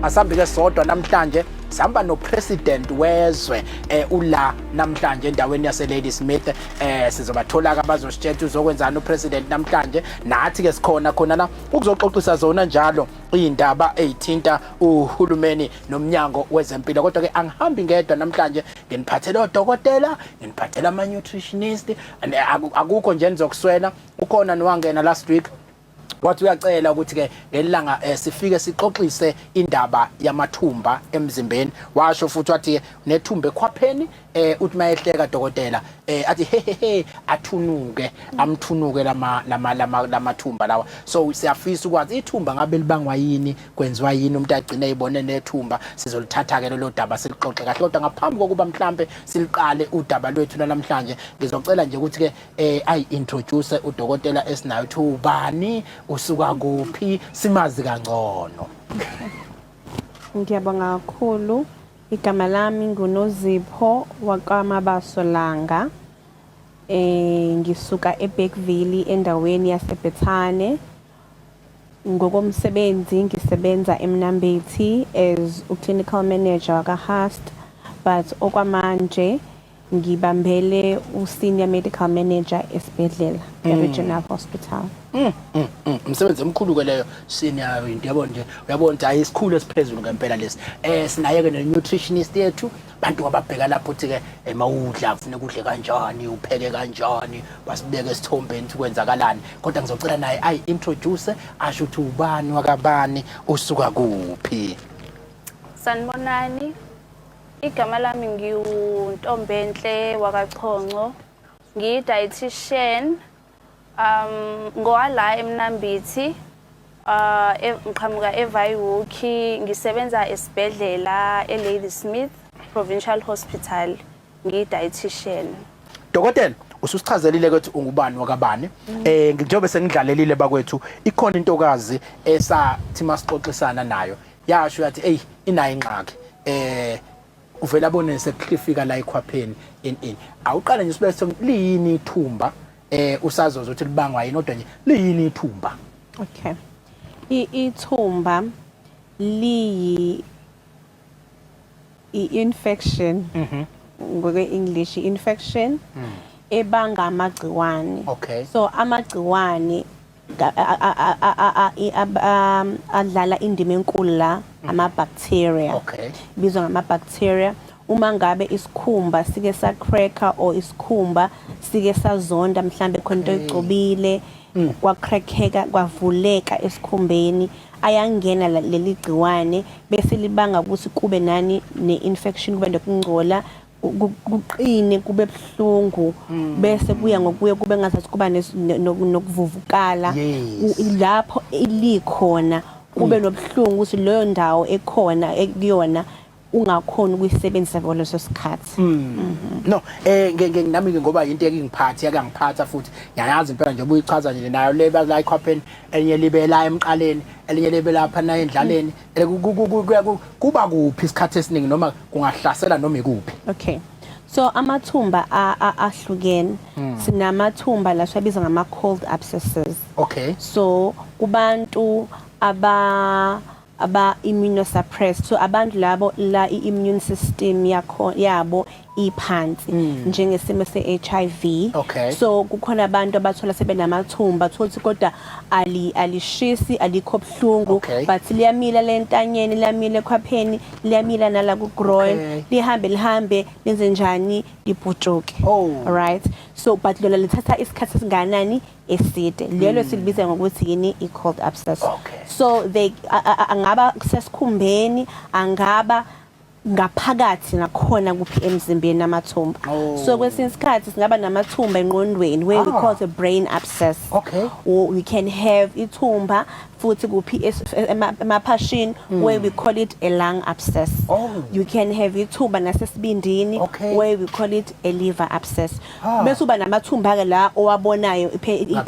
asambi ke sodwa namhlanje sihamba no president wezwe ula namhlanje endaweni yase Ladysmith sizobathola ke abazositshela uzokwenzana upresident namhlanje nathi ke sikhona khona la ukuzoxoxisa zona njalo indaba ezithinta uhulumeni noMnyango wezeMpilo. Kodwa ke angihambi ngedwa namhlanje, nginiphathele odokotela, nginiphathele ama nutritionist, akukho nje nizokuswela. Ukhona niwangena last week wathi uyacela ukuthi ke ngelanga sifike sixoxise indaba yamathumba emzimbeni. Washo futhi wathi nethumba ekhwapheni uthi mayehleka dokotela athi hehehe athunuke amthunuke lamathumba lawa. So siyafisa ukwazi ithumba ngabe libangwa yini, kwenziwa yini, umuntu agcina eyibone nethumba. Sizolithatha ke lelo daba silixoxe kahle, kodwa ngaphambi kokuba mhlambe siliqale udaba lwethu namhlanje ngizocela nje ukuthi ke introduce udokotela esinayo uthi ubani, usuka kuphi, simazi kangcono. Ngiyabonga kakhulu. Igama lami nguNozipho Mabaso-Langa. Ngisuka eBergville endaweni yaseBethane. Ngokomsebenzi ngisebenza eMnambethi as clinical manager wakahast, but okwamanje ngibambele senior medical manager esibhedlela regional hospital. Umsebenzi omkhulu ke leyo senior into yabo nje, uyabona ayisikhulu esiphezulu ngempela lesi. Sinaye ke ne nutritionist yethu, bantu ababheka lapho uthi ke mawudla ufuna ukudle kanjani, upheke kanjani, basibeke esithombeni ukwenzakalani. Kodwa ngizocela naye introduce asho ukuthi ubani wakabani, usuka kuphi. Sanibonani. Igama lami ngiuNtombenhle wakachonco, ngiyi-dietitian ngowala eMnambithi, ngiqhamuka eVaiwoki, ngisebenza esibhedlela eLadysmith Provincial Hospital, ngiyi-dietitian. Dokotela, ususichazelile ukuthi ungubani wakabani. Njengoba sengidlalelile bakwethu, ikhona intokazi esathi masixoxisana nayo yasho yathi hey inayo inqaki uvela abone seklifika la ekhwapheni awuqala nje sibe liyini ithumba usazoza ukuthi libangwa yini, kodwa nje liyini ithumba. Okay, ithumba liyi infection ngokwe English infection ebanga amagciwane. Okay, so amagciwane adlala indima enkulu la ama-bacteria. Okay, bizwa ngama-bacteria. Uma ngabe isikhumba sike sacracker or isikhumba sike sazonda mhlambe khona into egcobile kwacrackeka kwavuleka esikhumbeni, ayangena leli gciwane bese libanga ukuthi kube nani ne-infection, kube nokungcola, kuqine, kube buhlungu, bese kuya ngokuye kube ngazathi kuba nokuvuvukala. Lapho ilikhona kube nobuhlungu ukuthi leyo ndawo ekhona ekuyona ungakhona ukuyisebenzisa ngaleso sikhathi. No, nami ngoba into engiphathi yakangiphatha futhi ngiyayazi impela nje ubuyichaza nje nayo leba la ekhwapheni, enye libe la emqaleni, elinye libe lapha na endlaleni, kuba kuphi isikhathi esiningi noma kungahlasela noma ikuphi? Okay, so amathumba ahlukene. Sinamathumba la sibiza ngama cold abscesses. Okay, so kubantu aba immunosuppressed, so abantu labo la immune system yabo iphansi njengesimo se-HIV. Okay, so kukhona abantu abathola sebenamathumba thothi kodwa alishisi, alikho buhlungu, but liyamila lentanyeni, liyamila ekhwapheni, liyamila nala ku-groin, lihambe lenze njani libhutshuke. Right, so but lona lithatha isikhathi esinganani eside. Lelo silibiza ngokuthi yini i-cold abscess. So they angaba kusesikhumbeni, angaba ngaphakathi nakhona kuphi emzimbeni namathumba. So kwesinye isikhathi singaba namathumba engqondweni where we call the brain abscess. Or we can have ithumba futhi kuphi emaphashini where we call it a lung abscess. You can have ithumba nasesibindini where we call it a liver abscess. Bese uba namathumba ke la owabonayo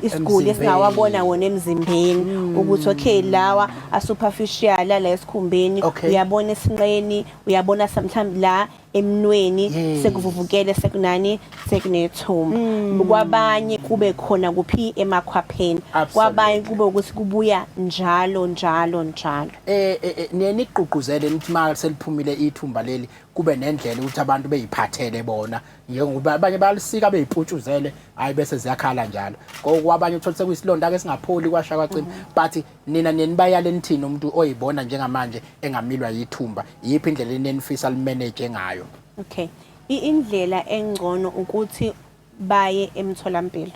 isiguli esingawabona wona emzimbeni ukuthi okay lawa a superficial la esikhumbeni, uyabona esinqeni, uyabona sometimes la emnweni sekuvuvukele sekunani sekunethumba kwabanye kube khona kuphi emakhwapheni kwabanye kube ukuthi kubuya njalo neniqhuquzele nithi manje seliphumile ithumba leli kube nendlela ukuthi abantu beyiphathele bona njengoba abanye balisika beyiputshuzele hayi bese ziyakhala njalo ngokwabanye uthola sekuyisilonda ke singapholi kwasha kwacina but nina nenibayale nithini umuntu oyibona njengamanje engamilwa yithumba yipi indlela enenifisa limanage ngayo? Okay, indlela engcono ukuthi baye emtholampilo,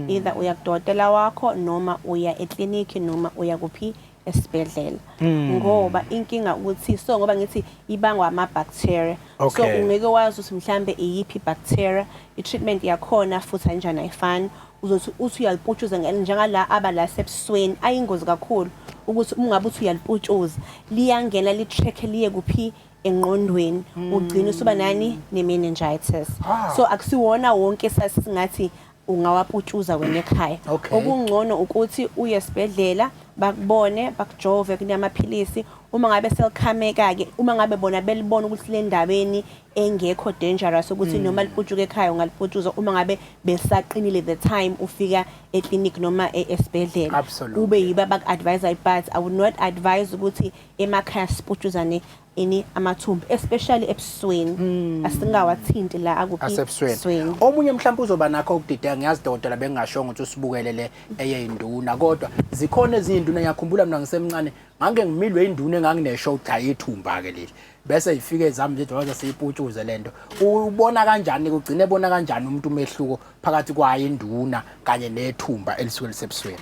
either uya kudokotela wakho noma uya ekliniki noma uya kuphi esibhedlela ngoba inkinga ukuthi so ngoba ngithi ibangwa ama bacteria so ungeke wazi ukuthi mhlambe iyiphi bacteria i-treatment yakhona futhi kanjani ayifani uzothi uthi uyaliputshuza njengala abala sebusweni ayingozi kakhulu ukuthi ungabe uthi uyaliputshuza liyangena li-track liye kuphi engqondweni ugcina usuba nani ne-meningitis so akusiwona wonke sasingathi ungawaputshuza wena ekhaya okungcono ukuthi uye esibhedlela bakubone bakujove kunamaphilisi uma ngabe selikhameka ke uma ngabe bona belibona ukuthi le ndaweni engekho dangerous ukuthi noma liputshuke ekhaya ungaliputshuza uma ngabe besaqinile the time ufika eclinic noma esibhedlela kube yiba bak-advise but I would not advise ukuthi emakhaya siputshuzane ini amathumbu especially ebusweni asingawathinti la akuphi ebusweni omunye mhlawumbe uzoba nakho ukudideka ngiyazi dokotela bengashongo ukuthi usibukelele eyinduna kodwa zikhona ezinduna ngiyakhumbula mina ngisemncane ngake ngimilwe induna engangineshow cha ithumba ke leli bese ifike ezami nje waza siyiputshuze lento ubona kanjani kugcine bona kanjani umuntu umehluko phakathi kwayo induna kanye nethumba elisuke lisebusweni?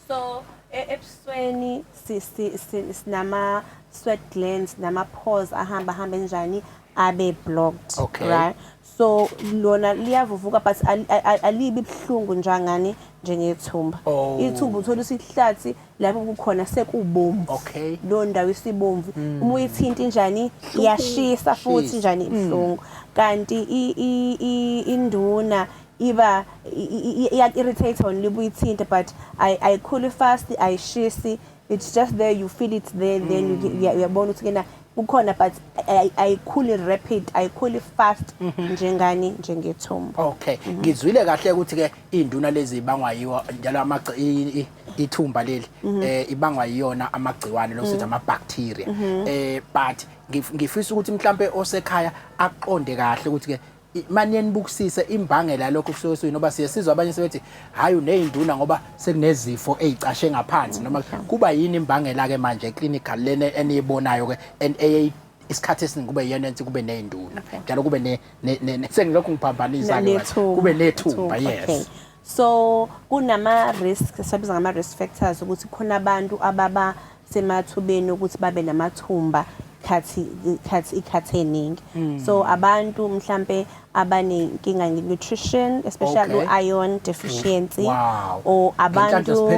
So ebusweni sinama sweat glands nama pores ahamba njani abe blocked right so lona liyavuvuka but alibi ibhlungu njengani njengethumba ithumba uthola isihlathi lapho kukhona sekubomvu lo ndawo isibomvu uma uyithinta njani iyashisa futhi njani ibhlungu kanti induna iba irritate only buyithinta but I cool fast ayishisi it's just there you feel it there then uyabona ukuthi kena ukhona but I cool rapid I cool fast njengani njengethumba ngizwile kahle ukuthi ke induna lezi ibangwa yiwo njalo ithumba leli ibangwa yiyona amagciwane lokuthi ama bacteria but ngifisa ukuthi mhlambe osekhaya aqonde kahle ukuthi ke manje nibukisise imbangela lokho kusuke noba siyesizwa abanye sebethi hayi uneyinduna ngoba sekunezifo ezicashe ngaphansi noma kuba yini imbangela ke manje clinical lene eniyibonayo ke isikhathi esiningi kube yena enthi kube neyinduna njalo kube sengilokhu ngiphambanisa ke kube nethumba yes so kunama risks sabiza ngama risk factors ukuthi khona abantu ababa semathubeni ukuthi babe namathumba ikhathi eningi so abantu mhlambe abanenkinga nutrition especially iron deficiency or abantu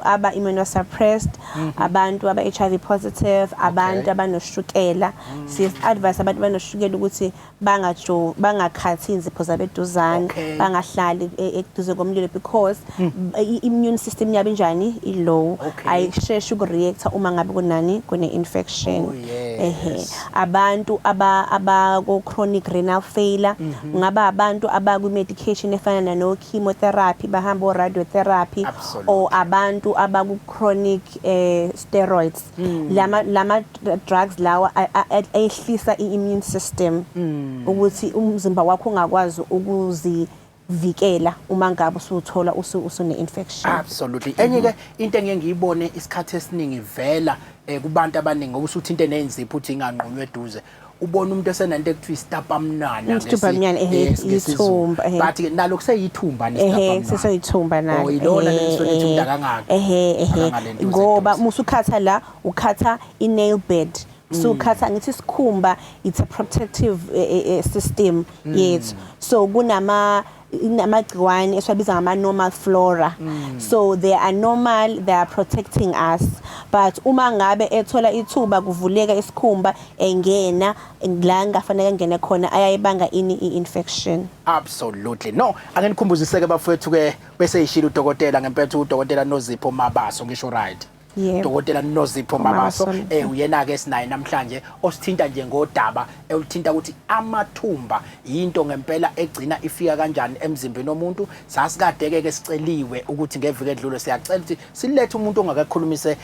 aba immunosuppressed abantu aba HIV positive abantu abanoshukela sis advice abantu banoshukela ukuthi bangakhathi inzipho zabeduzane bangahlali eduze komlilo because immune system yabo njani ilow ayisheshe ukureact uma ngabe kunani kune infection abantu aba ku chronic renal failure ngaba abantu aba ku medication efana no chemotherapy bahamba radiotherapy or abantu aba ku chronic steroids lama drugs lawa ehlisa immune system ukuthi umzimba wakho ungakwazi ukuzivikela uma ngabe usuthola usune infection absolutely enye ke into engiyibone isikhathi esiningi vela kubantu abaningi ngoba usuthinte nenzipho uthi inganqunywe eduze ubona umuntu esenento ekuthiwa isitapamnwana ithumba but nalo kuseyithumba nesitapamnwana sesiyithumba nalo ilona lesithunda kangaka ngoba musukhatha la ukhatha i-nail bed so ukhatha ngithi isikhumba it's a protective system yethu so kunamagciwane esiwabiza ngama normal flora so they are normal they are protecting us but uma ngabe ethola ithuba kuvuleka isikhumba engena la ngafanele ngene khona ayayibanga infection absolutely no ake nikhumbuziseke bafowethu ke bese ishilo udokotela ngempethu udokotela Nozipho Mabaso ngisho right Dr. Nozipho Mabaso uyena ke sinaye namhlanje osithinta nje ngodaba elithinta ukuthi amathumba into ngempela egcina ifika kanjani emzimbeni womuntu. Sasikade ke siceliwe ukuthi ngeviki edlule siyacela ukuthi silethe umuntu ongakakhulumise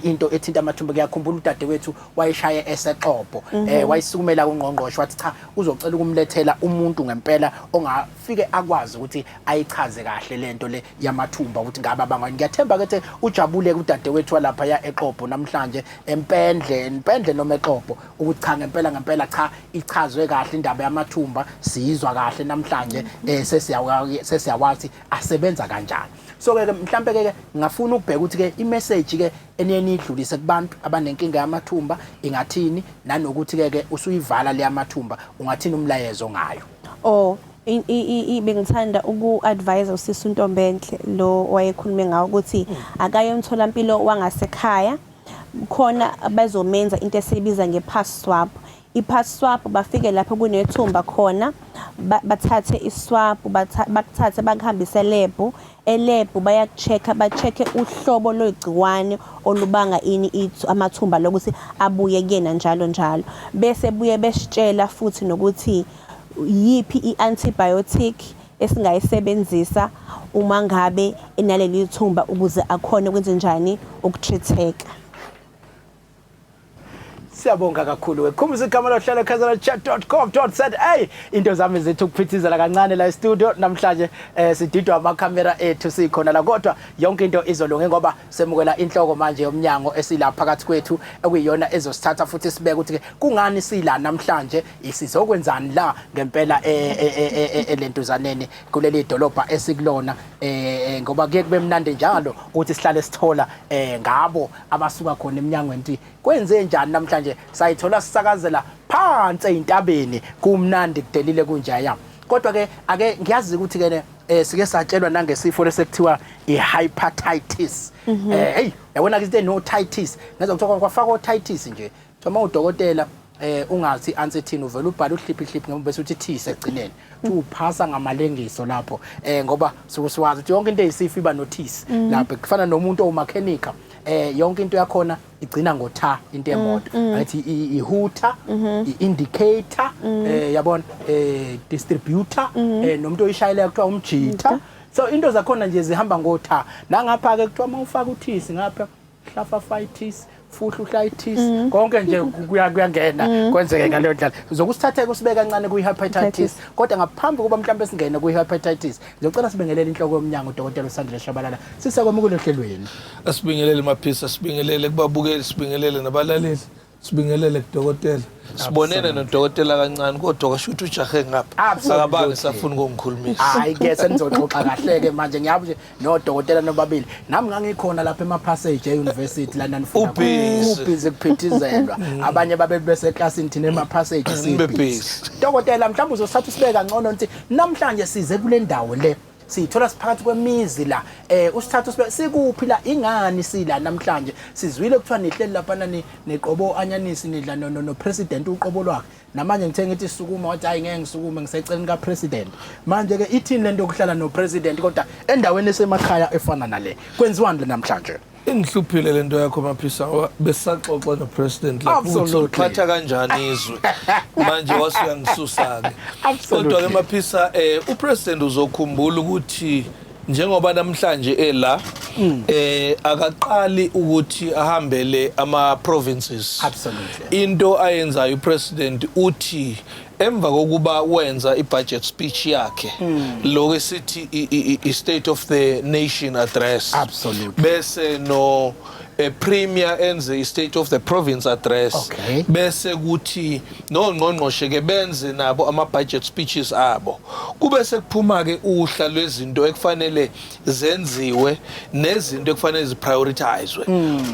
into ethinta amathumba. Kuyakhumbula udadewethu wayeshaya eseqobo wayisukumela kuNgqongqoshe wathi cha uzocela ukumlethela umuntu ngempela ongafike akwazi ukuthi ayichaze kahle lento le yamathumba ukuthi ngaba bangani. Ngiyathemba ke ujabule udadewethu walapha ya eqobo namhlanje empendle noma eqobo ukuthi cha ngempela cha ichazwe kahle indaba yamathumba sizwa kahle namhlanje sesiyawazi asebenza kanjani. So ke mhlambe ke ngafuna ukubheka ukuthi ke i-message ke eniyeni idlulise kubantu abanenkinga yamathumba ingathini nanokuthi ke usuyivala le yamathumba ungathini umlayezo ngayo. Bengithanda uku-advise usisi uNtombenhle lo wayekhulume ngawo ukuthi akaye umtholampilo wangasekhaya khona bazomenza into esibiza nge-pass swab. I-pass swab bafike lapho kunethumba khona bathathe i-swab bakuthathe bakuhambise elab bayakuchecka bachecke uhlobo lwegciwane olubanga ini amathumba lokuthi abuye kuyena njalo bese buye besitshela futhi nokuthi yipi i-antibiotic esingayisebenzisa uma ngabe enaleli thumba ukuze akhone ukwenza njani ukutreateka. Siyabonga kakhulu. Kumbuza igama lohlelo Chat.gov.za. Into zami zethu ukuphithizela kancane la studio namhlanje sididwa amakhamera ethu sikhona la kodwa yonke into izolunge ngoba semukela inhloko manje yoMnyango esilapha phakathi kwethu ekuyiyona ezosithatha futhi sibeke ukuthi kungani sila namhlanje isizokwenzani la ngempela elentuzaneni kuleli dolobha esikulona ngoba kuye kube mnandi njalo ukuthi sihlale sithola ngabo abasuka khona eMnyangweni kwenze njani namhlanje sayithola sisakazela phansi eintabeni kumnandi kudelile kunjaya. Kodwa ke ake ngiyazi ukuthi ke sike satshelwa nangesifo lesekuthiwa i-hepatitis. Yabona ke into no-titis ngaze kuthiwa kwafaka o-titis nje thoma udokotela ungathi ansethini uvela ubhala uhliphi ngoba bese uthi tis egcineni uphasa ngamalengiso lapho ngoba siwazi ukuthi yonke into eyisifo iba notis lapho kufana nomuntu owumakhenika yonke into yakhona igcina ngotha into emoto athi ihuta i-indicator yabona distributor nomuntu oyishayela kuthiwa umjitha. So into zakhona nje zihamba ngotha nangapha ke kuthiwa mawufaka uthisi ngapha hlafafitis fuhluhlayitis konke nje kuyangena kwenzeke ngaleyo ndlela uzokusithatha kusibeka kancane kuyi-hepatitis kodwa ngaphambi kuba mhlawumbe singene kuyi-hepatitis ngicela sibingelele inhloko yoMnyango uDokotela uSandile Shabalala sisakwamukela ohlelweni. Asibingelele Maphisa, sibingelele kubabukeli, sibingelele nabalaleli, sibingelele kudokotela. Sibonene nodokotela kancane kodwa kashuthi ujahe ngapha akabange safuna ukungikhulumisa. Hayi ke senizoxoxa kahle ke manje ngiyabe nje nodokotela nobabili nami ngangikhona lapha emaPassage eUniversity la nanifuna ubhizi kuphithizelwa abanye babe bese classini thina emaPassage sibhizi. Dokotela mhlawumbe uzosatha usibeka ngcono ukuthi namhlanje size kule ndawo le sithola siphakathi kwemizi la usithathu sikuphi la ingani sila namhlanje sizwile kuthiwa nihleli lapha neqobo anyanisi nidla no president uqobo lwakhe namanje ngithe ngithi sukuma wathi hayi ngeke ngisukume ngiseceleni ka president manje ke ithini lento yokuhlala no president kodwa endaweni esemakhaya efana nale kwenziwani le namhlanje. Ingihluphile lento yakho Maphisa besaxoxa no president lapho uthatha kanjani izwe manje wasuyangisusa ke kodwa ke Maphisa upresident uzokhumbula ukuthi njengoba namhlanje ela akaqali ukuthi ahambele ama provinces. Absolutely. Into ayenzayo upresident uthi emva kokuba wenza i-budget speech yakhe lo esithi i-state of the nation address. Absolutely. Bese no premier enze i-state of the province address. Bese kuthi noNgqongqoshe ke benze nabo ama-budget speeches abo kube sekuphuma ke uhla lwezinto ekufanele zenziwe nezinto ekufanele ziprioritizwe.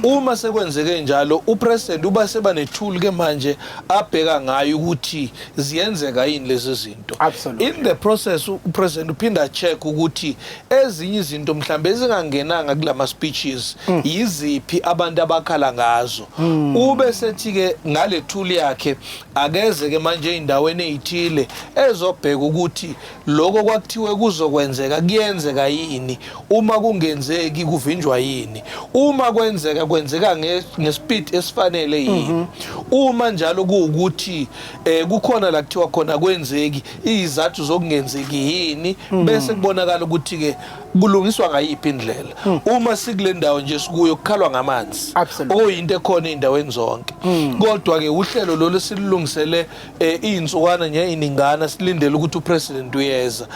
Uma sekwenzeke njalo upresident uba seba netool ke manje abheka ngayo ukuthi ziyenzeka yini lezi zinto. In the process upresident uphinda check ukuthi ezinye izinto mhlambe ezingangenanga kulama speeches yiziphi yiziphi abantu abakhala ngazo ube sethi ke ngale tool yakhe akeze ke manje indaweni ezithile ezobheka ukuthi lokho kwakuthiwe kuzokwenzeka kuyenzeka yini uma kungenzeki kuvinjwa yini uma kwenzeka ngespeed esifanele yini uma njalo kuukuthi kukhona la kuthiwa khona kwenzeki izathu zokungenzeki yini bese kubonakala ukuthi ke kulungiswa ngayiphi indlela uma sikule ndawo nje sikuyo kukhalwa ngamanzi okuyinto ekhona endaweni zonke kodwa ke uhlelo lo silungisele izinsukwana nje iningana silindele ukuthi upresident uyeza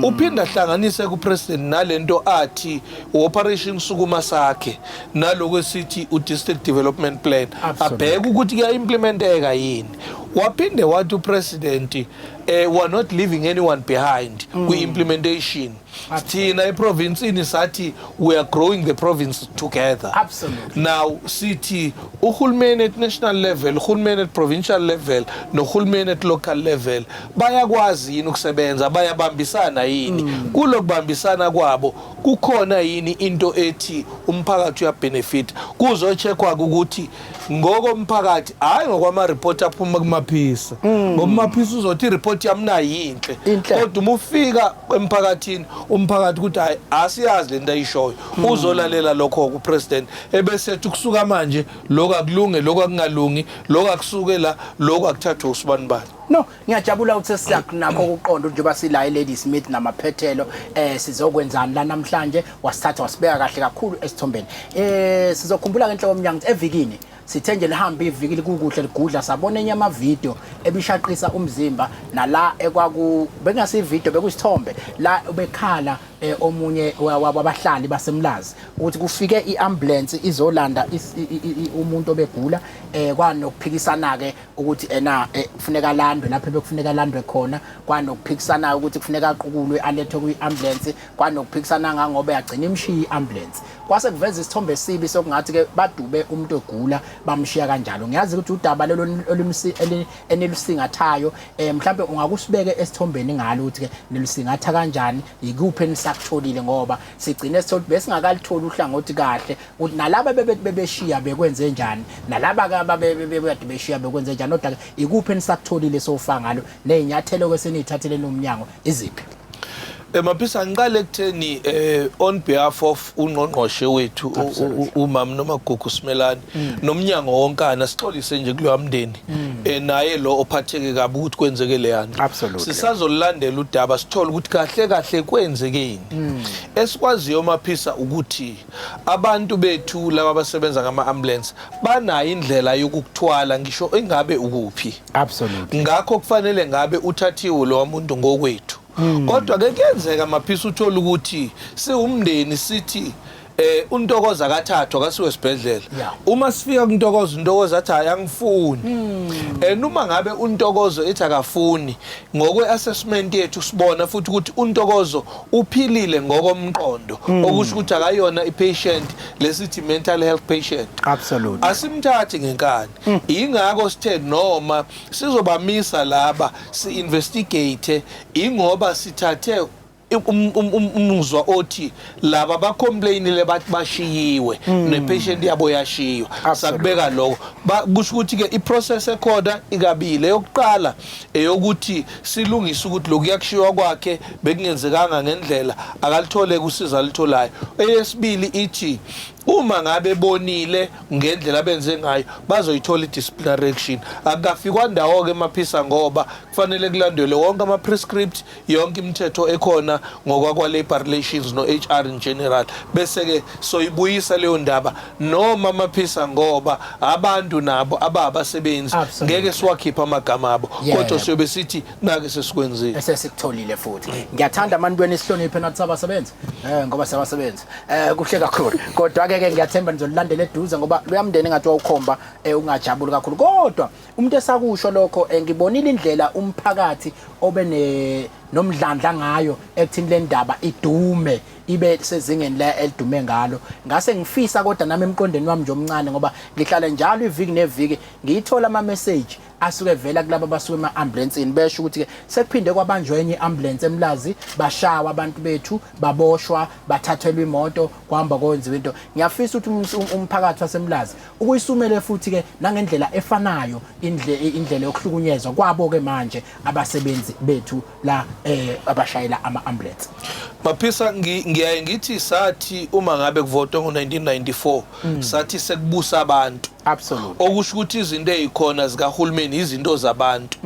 uphinda hlanganise kupresident nalento athi operation sukuma sakhe naloko esithi district development plan abheka ukuthi kuya-implementeka yini waphinde wathi upresident we're not leaving anyone behind kwi-implementation thina eprovinsini sathi we are growing the province together. Absolutely. Now sithi uhulumeni at national level, uhulumeni at provincial level, nohulumeni at local level bayakwazi yini ukusebenza, bayabambisana yini kulokubambisana kwabo kukhona yini into ethi umphakathi uyabenefit kuzocheckwa ukuthi ngokomphakathi hayi ngokwama report aphuma kumaphisa ngomaphisa uzothi report yamna yinhle kodwa umufika emphakathini umphakathi ukuthi hayi asiyazi lento ayishoyo uzolalela lokho ku president ebese kusuka manje lokho akulunge lokho akungalungi lokho akusuke la lokho akuthathwa usibani bani. No, ngiyajabula ukuthi siyakunakho ukuqonda njengoba sila e-Ladysmith namaphethelo sizokwenzani la namhlanje wasithatha wasibeka kahle kakhulu esithombeni. Sizokhumbula ke inhloko yoMnyango evikini sithe nje lihamba iviki likukuhle ligudla sabona enye ama video ebishaqisa umzimba nala ekwaku bengasi video bekusithombe la ubekhala omunye wabahlali basemlazi ukuthi kufike iambulance izolanda umuntu obegula kwanokuphikisana ke ukuthi kufuneka landwe lapho bekufuneka landwe khona kwanokuphikisana ukuthi kufuneka aqukulwe alethwe kwiambulance kwanokuphikisana ngoba yagcina imshiya iambulance kwase kuveza isithombe sibi sokungathi ke badube umuntu ogula bamshiya kanjalo. Ngiyazi ukuthi udaba lelo enilusingathayo mhlawumbe ungakusibeke esithombeni ngalo ukuthi ke nilusingatha kanjani ikuphi enisakutholile ngoba sigcine sithola bese ngakalithola uhlangothi kahle ukuthi nalaba bebeshiya bekwenze njani nalaba ababekade beshiya bekwenze njani kodwa ikuphi enisakutholile sofa ngalo nezinyathelo kwesenithathele noMnyango iziphi. Maphisa ngiqale ekutheni on behalf of uNgqongqoshe wethu umama Nomagugu Simelane noMnyango wonkana sixolise nje kulo mndeni naye lo ophatheke kabi ukuthi kwenzeke leyanto sisazolandela udaba sithola ukuthi kahle kahle kwenzekeni esikwaziyo Maphisa ukuthi abantu bethu laba abasebenza ngama ambulance banayo indlela yokukuthwala ngisho engabe ukuphi ngakho kufanele ngabe uthathiwe lo muntu ngokwethu kodwa ke kuyenzeka Maphisa uthola ukuthi siwumndeni sithi uNtokoza akathathwa kasiwe esibhedlela uma sifika kuNtokoza uNtokoza athi ayangifuni noma ngabe uNtokozo ethi akafuni ngokwe assessment yethu sibona futhi ukuthi uNtokozo uphilile ngokomqondo okusho ukuthi akayona ipatient lesithi mental health patient asimthathi ngenkani ingakho sithe noma sizobamisa laba si-investigate ingoba sithathe umuzwa othi laba bacomplainile bathi bashiyiwe nepatient yabo yashiywa sakubeka lokho kusho ukuthi ke iprocess ekhona ikabile yokuqala eyokuthi silungise ukuthi lokuyakushiwa kwakhe bekungenzekanga ngendlela akalithole kusiza alitholayo eyesibili ithi uma ngabe bonile ngendlela abenze ngayo bazoyithola disciplinary action akafikwa ndawo ke Maphisa ngoba kufanele kulandelwe wonke ama prescript yonke imithetho ekhona ngokwa labor relations no HR in general bese ke soyibuyisa leyo ndaba noma Maphisa ngoba abantu nabo abasebenzi ngeke siwakhipha amagama abo kodwa siyobe sithi nake sesikwenzile esesikutholile futhi ngiyathanda amantweni esihloniphe nathi abasebenzi ngoba siyabasebenzi kuhle kakhulu kodwa ke ngiyathemba nizolandela eduze ngoba luyamndeni ngathi wawukhomba ungajabuli kakhulu kodwa umuntu esakusho lokho ngibonile indlela umphakathi obe nomdlandla ngayo ekuthini le ndaba idume ibe sezingeni la elidume ngalo ngase ngifisa kodwa nami emqondweni wami nje omncane ngoba ngihlala njalo iviki neviki ngiyithola ama message asuke vela kulabo basuke ema-ambulansini besho ukuthi-ke sekuphinde kwabanjwa enye i-ambulance eMlazi bashawa abantu bethu baboshwa bathathelwa imoto kwahamba kwenziwa into. Ngiyafisa ukuthi umphakathi waseMlazi ukuyisumele futhi-ke nangendlela efanayo indlela yokuhlukunyezwa kwabo-ke manje abasebenzi bethu la abashayela ama-ambulance. Maphisa ngiyaye ngithi sathi uma ngabe kuvotwa ngo-1994 sathi sekubusa abantu. Absolutely. Okusho ukuthi izinto ezikhona zikahulumeni izinto zabantu.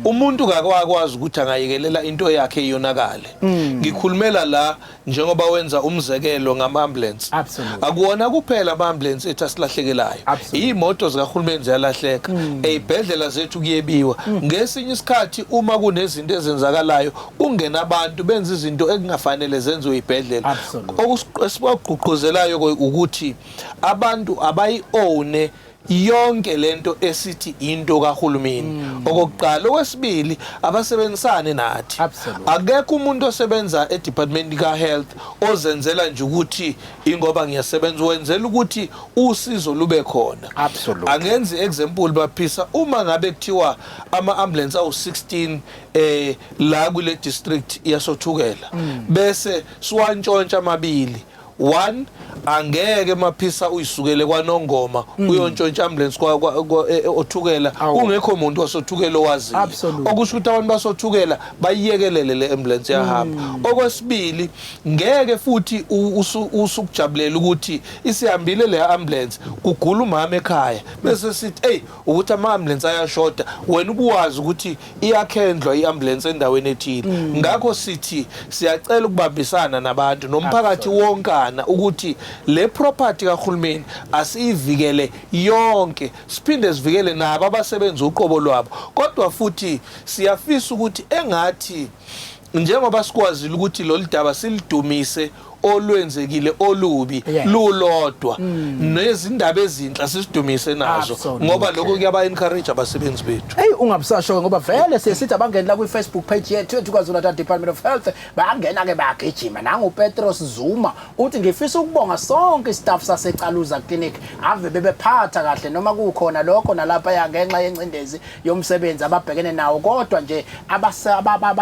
Umuntu kakwazi ukuthi angayekelela into yakhe iyonakale. Ngikhulumela la njengoba wenza umzekelo ngama-ambulance. Akuwona kuphela ama-ambulance ethu asilahlekelayo. Iy'moto zikahulumeni ziyalahleka. Ey'bhedlela zethu kuyebiwa. Ngesinye isikhathi uma kunezinto ezenzakalayo kungena abantu benza izinto ekungafanele zenziwe ey'bhedlela. Esibagqugquzelayo ukuthi abantu abayi-own yonke lento esithi into kahulumeni. Okokuqala, okwesibili abasebenzisane nathi. Akekho umuntu osebenza edepartment ka-health ozenzela nje ukuthi ingoba ngiyasebenza wenzela ukuthi usizo lube khona. Angenzi example Maphisa uma ngabe kuthiwa ama-ambulance awu-16 la kule district yasothukela bese siwantshontsha amabili. One, angeke Maphisa uyisukele kwaNongoma uyontshontsha ambulance othukela kungekho umuntu wasothukela owazi. Okusho ukuthi abantu basothukela bayiyekelele le ambulance yahamba. Okwesibili, ngeke futhi usukujabulela ukuthi isihambile le ambulance kugula umama ekhaya bese sithi hey ukuthi ama-ambulance ayashoda wena ubuwazi ukuthi iyakhendlwa i-ambulance endaweni ethile. Ngakho sithi siyacela ukubambisana nabantu nomphakathi wonke ukuthi le property kahulumeni asiyivikele yonke siphinde sivikele nabo abasebenza uqobo lwabo. Kodwa futhi siyafisa ukuthi engathi njengoba sikwazile ukuthi lolu daba silidumise olwenzekile olubi lulodwa nezindaba ezinhle sizidumise nazo ngoba lokho kuyaba encourage abasebenzi bethu. Hey ungabusasho ngoba vele sesithi abangena la kwi-Facebook page yethu KwaZulu-Natal Department of Health bayangena ke bayagijima nangu Petros Zuma uthi ngifisa ukubonga sonke istaff saseCaluza Clinic ave bebephatha kahle noma kukhona lokho nalapha yangenxa yencindezi yomsebenzi ababhekene nawo kodwa nje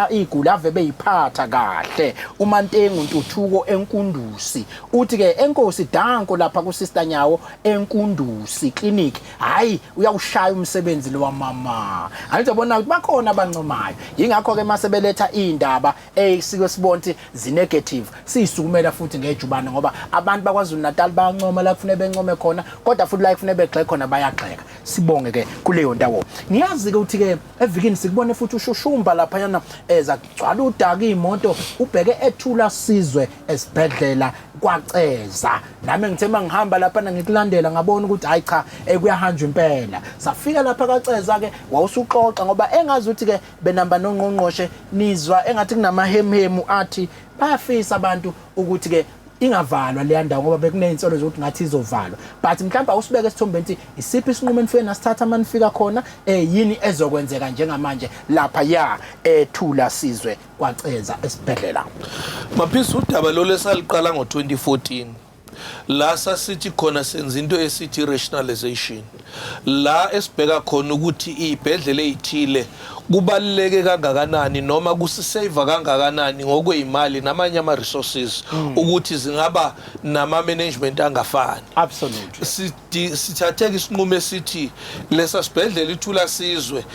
igula ave beyiphatha kahle. uMantengu Ntuthuko Enkundusi uthi ke enkosi Danko lapha ku Sister Nyawo Enkundusi Clinic hayi uyawushaya umsebenzi lo wamama. Ayizobona ukuthi bakhona abancomayo ingakho ke masebeletha indaba esike sibonke zinegative sisukumela futhi ngejubane ngoba abantu bakwaZulu-Natal bayancoma la kufanele bencome khona kodwa futhi la kufanele begxeke khona bayagxeka. Sibonge ke kuleyo ndawo. Ngiyazi ke ukuthi ke evikini sikubone futhi ushushumba lapha yana ezagcwala udaka imoto ubheke ethula sizwe esibhedlela kwaceza nami ngithemba ngihamba lapha ngikulandela ngabona ukuthi hayi cha kuyahanjwa impela. Safika lapha kaceza ke wawusuxoxa ngoba engazi ukuthi ke benamba noNgqongqoshe nizwa engathi kunamahemhemu athi bayafisa abantu ukuthi ke ingavalwa le ndawo ngoba bekuney'nsolo zokuthi ngathi izovalwa but mhlawumbe awusibeke esithombeni ukuthi isiphi isinqumo enifike nasithatha manifika khona yini ezokwenzeka njengamanje lapha ya ethula sizwe kwaceza esibhedlela. Maphisa udaba lo lesaliqala ngo-2014 la sasithi khona senza into esithi rationalization la esibheka khona ukuthi iy'bhedlela ey'thile kubaluleke kangakanani noma kusisave kangakanani ngokweyimali namanye ama-resources ukuthi zingaba nama-management angafani. Sithathe isinqumo esithi lesa sibhedlela ithula sizwe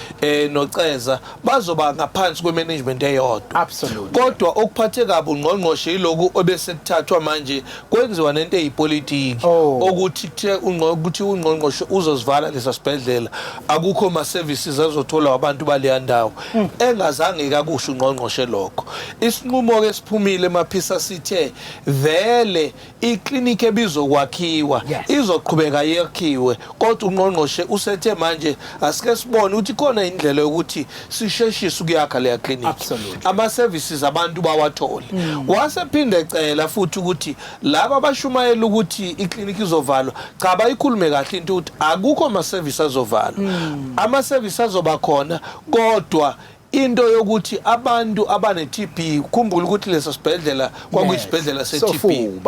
noceza bazoba ngaphansi kwe-management eyodwa. Kodwa okuphathe kabi uNgqongqoshe yiloku obese kuthathwa manje kwenziwa nento eyipolitiki ukuthi uNgqongqoshe uzozivala lesa sibhedlela akukho ma-services azotholwa abantu baleya ndawo engazange kakusho uNgqongqoshe lokho. Isinqumo ke siphumile Maphisa sithe vele iklinikhi ebizokwakhiwa izoqhubeka yakhiwe kodwa uNgqongqoshe usethe manje asike sibone ukuthi khona indlela yokuthi sisheshise ukuyakha leya clinic ama-services abantu bawathole. Wasephinde ecela futhi ukuthi laba abashumayela ukuthi iklinikhi izovalwa cha bayikhulume kahle into ukuthi akukho ama-service azovalwa ama-service azoba khona kodwa into yokuthi abantu abane-TB ukhumbula ukuthi leso sibhedlela kwakuyisibhedlela se-TB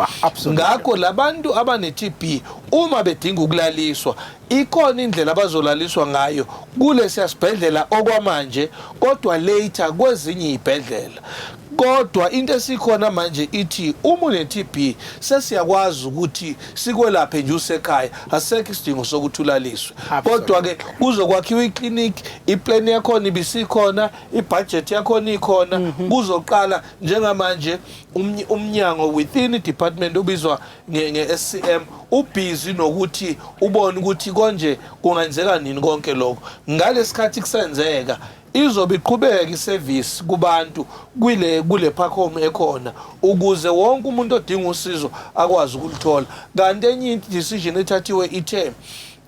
ngakho labantu abane-TB uma bedinga ukulaliswa ikhona indlela abazolaliswa ngayo kule siyasibhedlela okwamanje kodwa later kwezinye izibhedlela. Kodwa into esikhona manje ithi uma une-TB sesiyakwazi ukuthi sikwelaphe nje usekhaya, asekho isidingo sokuthi ulaliswe. Kodwa ke kuzokwakhiwa iclinic, iplan yakhona ibisikhona, ibudget yakhona ikhona, kuzoqala njengamanje uMnyango within i-department ubizwa nge-SCM ubhizi nokuthi ubone ukuthi konje kungenzeka nini konke lokho. Ngalesikhathi kusenzeka izobe iqhubeka iservice kubantu kule park home ekhona ukuze wonke umuntu odinga usizo akwazi ukulithola. Kanti enye decision ethathiwe ithe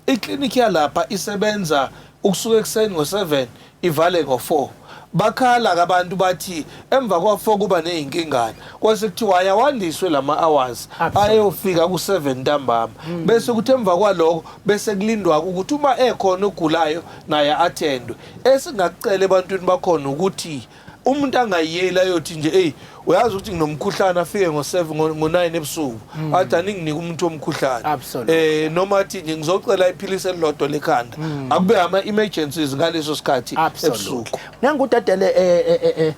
iclinic yalapha isebenza ukusuka ekseni ngo7 ivale ngo4. Bakhala abantu bathi emva kwa4 kuba nezinkingana kwase kuthiwa ayawandiswe lama hours ayofika ku7 ntambama bese kuthi emva kwaloko bese kulindwa ukuthi uma ekhona ogulayo naye athendwe. Esingakucela ebantwini bakhona ukuthi umuntu angayiyela yothi nje uyazi ukuthi nginomkhuhlane afike ngo7 ngo9 ebusuku athi aninginika umuntu omkhuhlane noma athi nje ngizocela iphilisi elilodwa lekhanda akube ama emergencies ngaleso sikhathi ebusuku. Ngangudadele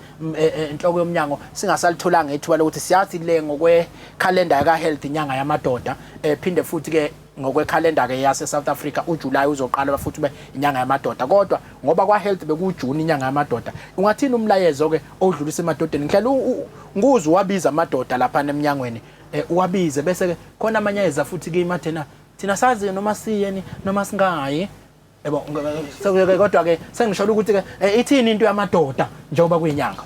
inhloko yomnyango singasalitholanga ithuba lokuthi siyazi le ngokwe calendar ka health inyanga yamadoda phinde futhi ke ngokwe calendar ke yase South Africa uJuly uzoqala futhi ube inyanga yamadoda kodwa ngoba kwa health bekuJune inyanga yamadoda. Ungathini umlayezo ke odlulisa emadodeni ngihlela nguzu wabiza amadoda lapha eMnyangweni uwabize bese ke khona amanyeza futhi ke imathena thina sazi noma siyeni noma singayi yebo kodwa ke sengisholo ukuthi ke ithini into yamadoda njengoba kuyinyanga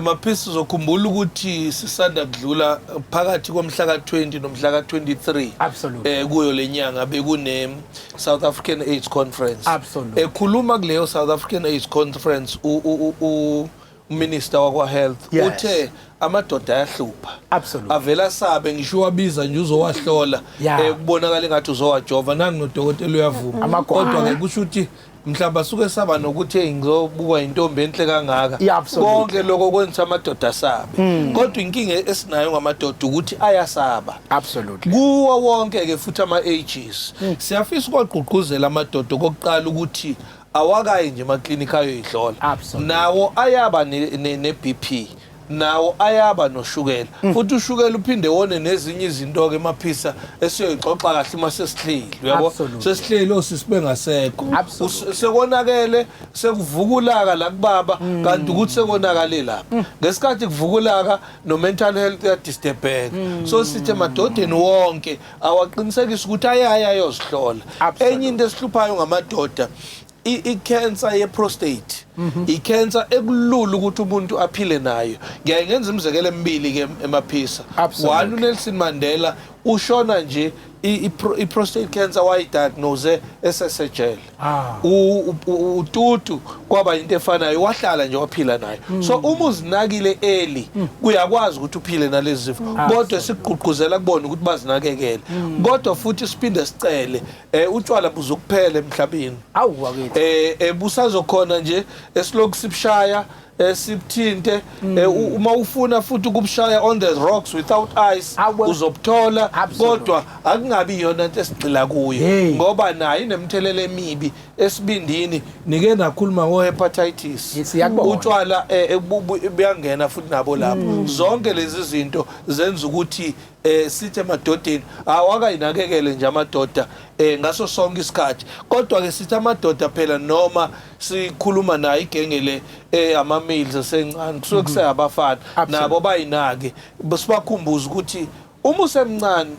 maphisi uzokhumbula ukuthi sisanda kudlula phakathi komhla ka20 nomhla ka23 kuyo lenyanga bekune South African AIDS Conference. Ekhuluma kuleyo South African AIDS Conference uminister wakwa health uthe amadoda ayahlupha avela sabe ngisho wabiza nje uzowahlola kubonakala engathi uzowajova nangu nodokotela uyavuma kodwa ke kusho ukuthi mhlamba suke saba nokuthi ngizobukwa intombi enhle kangaka konke lokho kwenza amadoda asabe kodwa inkinga esinayo ngamadoda ukuthi ayasaba kuwo wonke ke futhi ama ages siyafisa ukwagqugquzela amadoda kokuqala ukuthi awakayi nje emaklinika ayoyihlola nawo ayaba ne-BP nawo ayaba noshukela futhi ushukela uphinde wone nezinye izinto ke emaphisa esiyoyixoxa kahle uma sesihleli uyabo sesihleli osisibe ngasekho sekonakele sekuvukulaka la kubaba kanti ukuthi sekonakale lapha ngesikhathi kuvukulaka no mental health ya disturbeka so sithi emadodeni wonke awaqinisekisa ukuthi ayaya yozihlola. Enye into esihluphayo ngamadoda i-cancer ye-prostate i-cancer ekulula ukuthi umuntu aphile nayo. Ngiyenza imizekelo emibili ke emaphisa. One uNelson Mandela ushona nje i-prostate cancer wayidiagnose esesejele. Ututu kwaba into efanayo wahlala nje waphila nayo. So uma uzinakile early kuyakwazi ukuthi uphile nalezi zifo kodwa sikugqugquzela kubona ukuthi bazinakekele kodwa futhi siphinde sicele utshwala buzokuphela emhlabeni busazokhona nje esiloku sibshaya sipthinte uma ufuna futhi ukubushaya on the rocks without ice uzobuthola kodwa akungabi yona into esigxila kuyo ngoba nayo inemthelele emibi esibindini nike nakhuluma ngo-hepatitis utshwala buyangena futhi nabo lapho zonke lezi zinto zenza ukuthi sithi emadodeni awakayinakekele nje amadoda ngaso sonke isikhathi kodwa ke sithi amadoda phela noma sikhuluma naye igengele ama-males asencane kusuke kuseyabafana nabo bayinake sibakhumbuza ukuthi uma usemncane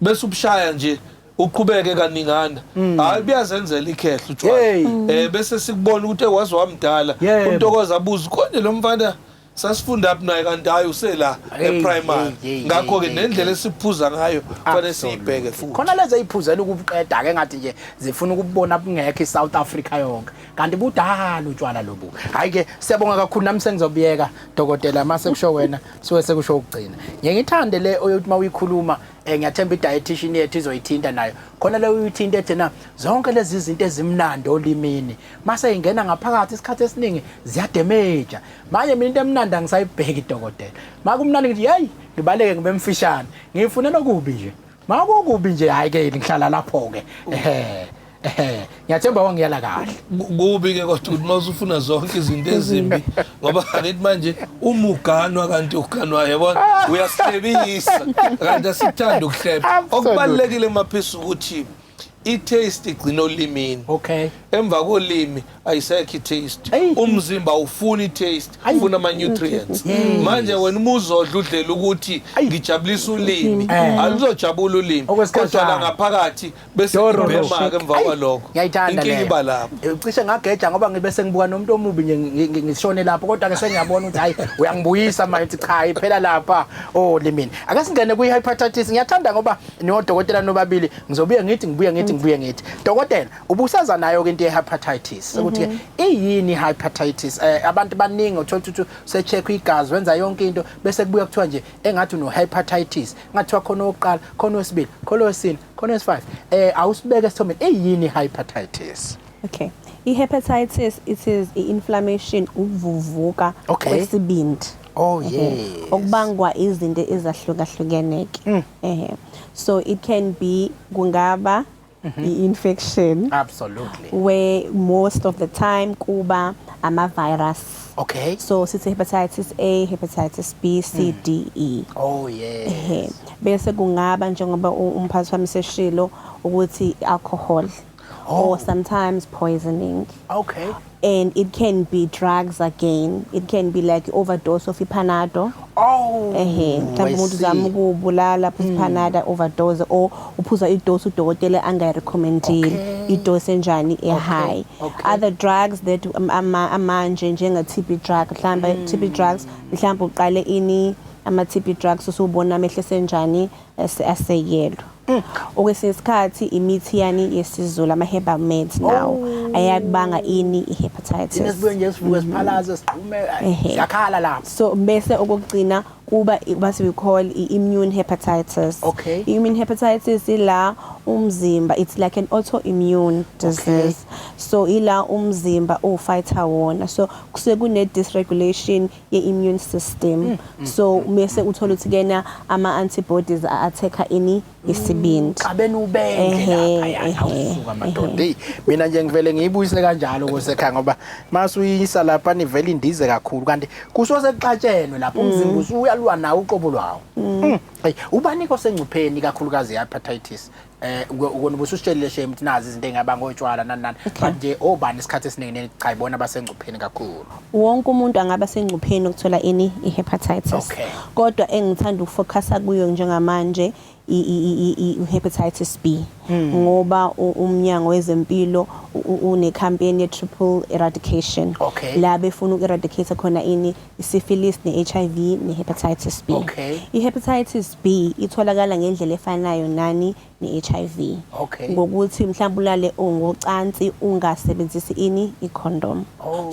bese ubushaya nje uqhubeke kaningana hayi buyazenzela ikhehla utshwala bese sikubona ukuthi ekwazi wamdala untokoza abuza konje lo mfana sasifunda aphi naye kanti hayi usela eprimary ngakho ke nendlela esiphuza ngayo kufanele siyibheke futhi khona lezi iphuzela ukubuqeda ke ngathi nje zifuna ukubona bungekho iSouth Africa yonke kanti budala utshwala lobu. Hayi ke siyabonga kakhulu nami sengizobiyeka dokotela mase kusho wena suke sekusho ukugcina. Ngiyithande le oyothi mawikhuluma ngiyathemba i-dietitian yethu izoyithinta nayo khona le uyithinta ethena zonke lezi zinto ezimnandi olimini mase ingena ngaphakathi isikhathi esiningi ziyademeja. Manje mina into emnandi angisayibheki dokotela makumnandi ngithi hey ngibaleke ngibe mfishane ngifunela kubi nje Makukubi nje hayi ke ngihlala lapho ke. Ngiyathemba wangiyala kahle. Kubi ke kodwa masufuna zonke izinto ezimbi ngoba angithi manje umuganwa kanti uganwa yabona uyasihlebisa kanti asithanda ukuhleba. Okubalekile emaphisi ukuthi i-taste igcina olimini. Okay. Emva kolimi ayisekho i-taste. Umzimba ufuna i-taste, ufuna ama-nutrients. Manje wena umuzodla udlela ukuthi ngijabulisa ulimi, aluzojabula ulimi. Kodwa la ngaphakathi bese ibhema ke emva kwalokho. Ngiyayithanda inkinga iba lapho. Cishe ngageja ngoba ngibe sengibuka nomuntu omubi nje ngishone lapho kodwa ke sengiyabona ukuthi hayi uyangibuyisa manje cha iphela lapha limini. Ake singene kwi-hepatitis. Ngiyathanda ngoba niodokotela nobabili ngizobuye ngithi dokotela ubusaza nayo ke into ye-hepatitis ukuthi iyini hepatitis abantu baningi uthola se-check igazi wenza yonke into bese kubuya kuthiwa nje engathi hepatitis ngathiwa khona oqala khona wesibili khona wesine khona wesi5 awusibeke esithomeni iyini hepatitis. Okay, i-hepatitis it is inflammation ukuvuvuka kwesibindi. Oh yes. Okubangwa izinto ezahlukahlukeneke. So it can be kungaba infection. Absolutely. Where most of the time kuba ama-virus. Okay. So sithi hepatitis A, hepatitis B, C, D, E. Oh yes. Bese kungaba njengoba umphathi wami seshilo ukuthi alcohol or sometimes poisoning. Okay. And it can be drugs again. It can be like overdose of ipanado. Oh. Mhlawumbe umuntu zama ukubulala phuza ipanado overdose or uphuza idose udokotela angayirecommendile idose enjani high. Other drugs that amanje njenga TB drug mhlawumbe TB drugs mhlawumbe uqale ini ama TB drugs usubona amehlo senjani aseyelo. Okwesikhathi imithi yani yesiZulu ama-herbal meds now ayakubanga ini i-hepatitis. Sibuye nje sivuke siphalaze siqume yakhala lapho. So bese okugcina kuba what we call immune hepatitis. Okay. Immune hepatitis ila umzimba, it's like an autoimmune disease. So ila umzimba fighter wona. So kune dysregulation ye-immune system. So bese uthola ukuthi kena ama-antibodies attack ini isibindi. Cabeni ubenge lapha awusuka madoda. Mina nje ngivele ngiyibuyisile kanjalo kosekhaya ngoba masuyisa lapha nivele indize kakhulu kanti kusose kuxatshenwe lapha umzimba usuyalwa nawo uqobo lwawo. Ubani kosengcupheni kakhulukazi hepatitis ukona ubususitshelile shame ukuthi nazi izinto engabanga otshwala nani but nje obani isikhathi esiningi cha ibona abasengcupheni kakhulu. Wonke umuntu angaba sengcupheni ukuthola ini i-hepatitis. Kodwa engithanda ukufocusa kuyo njengamanje i-hepatitis B ngoba uMnyango wezeMpilo une campaign ye triple eradication la befuna uku-eradicate khona ini i-syphilis ne-HIV ne-hepatitis B. I-hepatitis B itholakala ngendlela efanayo nani ne-HIV ngokuthi mhlawumbe ulale ngocansi ungasebenzisi ini i-condom.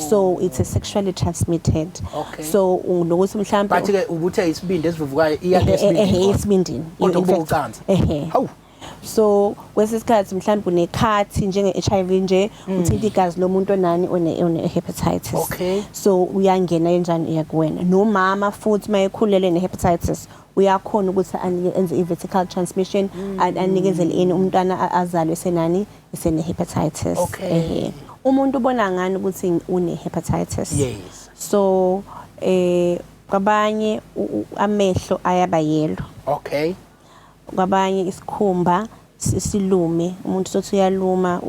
So it's a sexually transmitted. So nokuthi mhlawumbe bathi ke ubuthe isibindi esivuvukayo iya esibindini ucansi. So kwesisikhathi mhlawumbe unekhathi njenge-HIV nje uthinta igazi lomuntu onani one-hepatitis. So uyangena enjani uyakuwena nomama futhi mayekhulelwe ne-hepatitis uyakhona ukuthi enze i-vertical transmission anikezele ini umntwana azalwe senani esene-hepatitis. Umuntu ubona ngani ukuthi une-hepatitis? Yes. So kwabanye amehlo ayaba yellow. Kwabanye isikhumba silume umuntu sothi uyaluma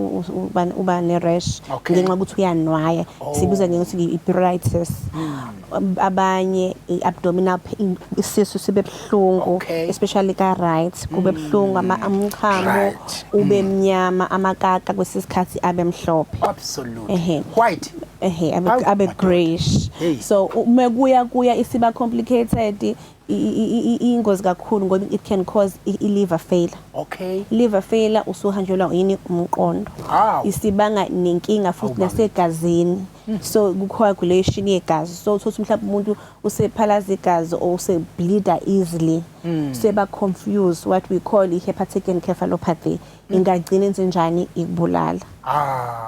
uba ne-rash ngenxa ukuthi uyanwaya sibuza ngokuthi i-pruritus. Abanye abdominal pain isisu sibe buhlungu especially ka right kube buhlungu umchamo ube mnyama amakaka kwesisikhathi abe mhlophe. Absolutely. White. Abe grayish. So kuya isiba complicated ingozi kakhulu ngoba it can cause liver failure. Liver failure usuhanjelwa yini umqondo. Isibanga nenkinga futhi nasegazini. So coagulation yegazi. So uthola mhlawumbe umuntu usephalaza igazi or usebleeder easily. Seba confused what we call hepatic encephalopathy. Ingagcina enzenjani ikubulala.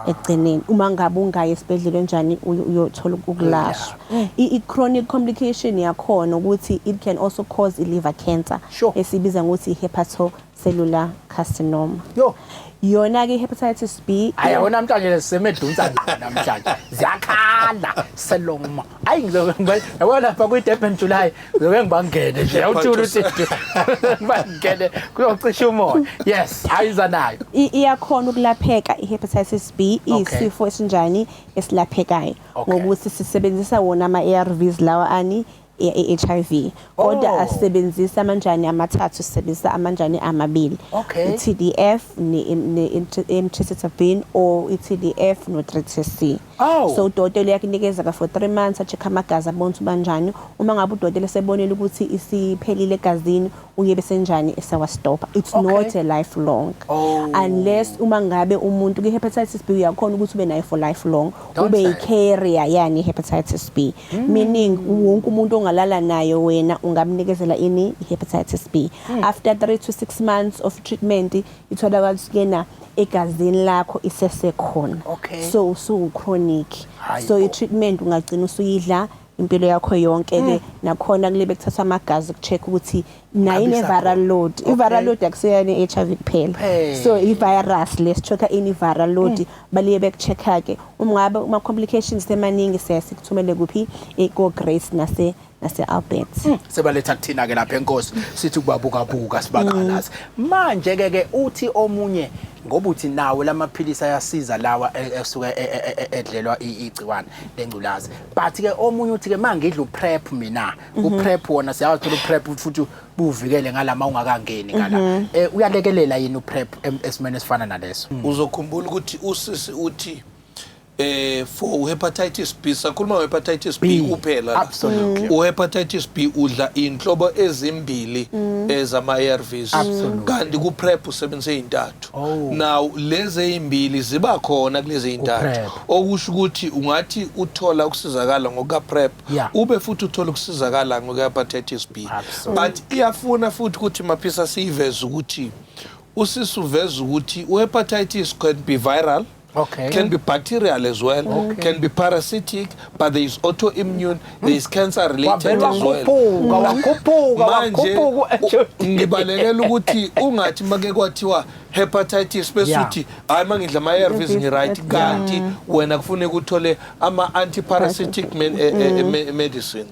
Egcineni uma ngabe ungaye esibhedlela enjani uyothola ukulashwa. I-chronic complication yakhona ukuthi it can also cause liver cancer esibiza ngokuthi cellular carcinoma. Yo. Yona ke hepatitis B ayona namhlanje lesemedunsa namhlanje ziyakhala seloma ayi ngizobe yabona lapha ku Durban July ngizobe ngibangene nje awuthula uthi ngibangene kuyocisha umoya yes ayiza nayo iyakhona ukulapheka ihepatitis B isifo esinjani esilaphekayo ngokuthi sisebenzisa wona ama-ARVs lawa ani HIV kodwa asebenzisa amanjani amathathu sisebenzisa amanjani amabili i-TDF ne-emtricitabine or i-TDF no-3TC so udokotela yakunikeza ka for 3 months a-check amagazi abona banjani uma ngabe udokotela sebonile ukuthi isiphelile egazini uyebe senjani esawastopha it's not a lifelong unless uma ngabe umuntu ku-hepatitis B uyakhona ukuthi ube nayo for lifelong ube i-carrier yani hepatitis B meaning wonke umuntu ongalala nayo wena ungamnikezela ini hepatitis B after 3 to 6 months of treatment itholakala kena egazini lakho isesekhona so chronic so i-treatment ungagcina usuyidla impilo yakho yonke ke nakhona kulebe kuthatha amagazi kucheck ukuthi nayo ine-viral load i-viral load akusiyani HIV kuphela so i-virus lesithoka ini viral load baliye bekuchecka ke ngabe uma complications emaningi siyasikuthumele kuphi ko-Grace nase-Albert sebaletha kuthina ke lapha enkosi sithi kubabuka sibakalazi manje ke uthi omunye ngoba uthi nawe lamaphilisi ayasiza lawa esuka edlelwa igciwane lengculazi but ke omunye uthi ke mangidla uprep mina uprep wona siyazi uprep futhi buvikele ngalama ungakangeni ngala uyalekelela yini uprep esimene esifana naleso uzokhumbula ukuthi usisi uthi for hepatitis B sakhuluma hepatitis B kuphela absolutely hepatitis B udla inhlobo ezimbili ezama-ARVs kanti ku-PrEP usebenzise intathu now lezi ezimbili ziba khona kulezi intathu okusho ukuthi ungathi uthola ukusizakala ngoka-PrEP ube futhi uthola ukusizakala ngoka-hepatitis B but iyafuna futhi ukuthi maphisa siyiveze ukuthi usisi uveze ukuthi uhepatitis can be viral can be bacterial as well, can be parasitic, but there is autoimmune, there is cancer related as well. Manje ngibalekela ukuthi ungathi make kwathiwa hepatitis besuthi hayi mangidla ama-ARVs ngiright kanti wena kufuneka uthole ama-antiparasitic medicines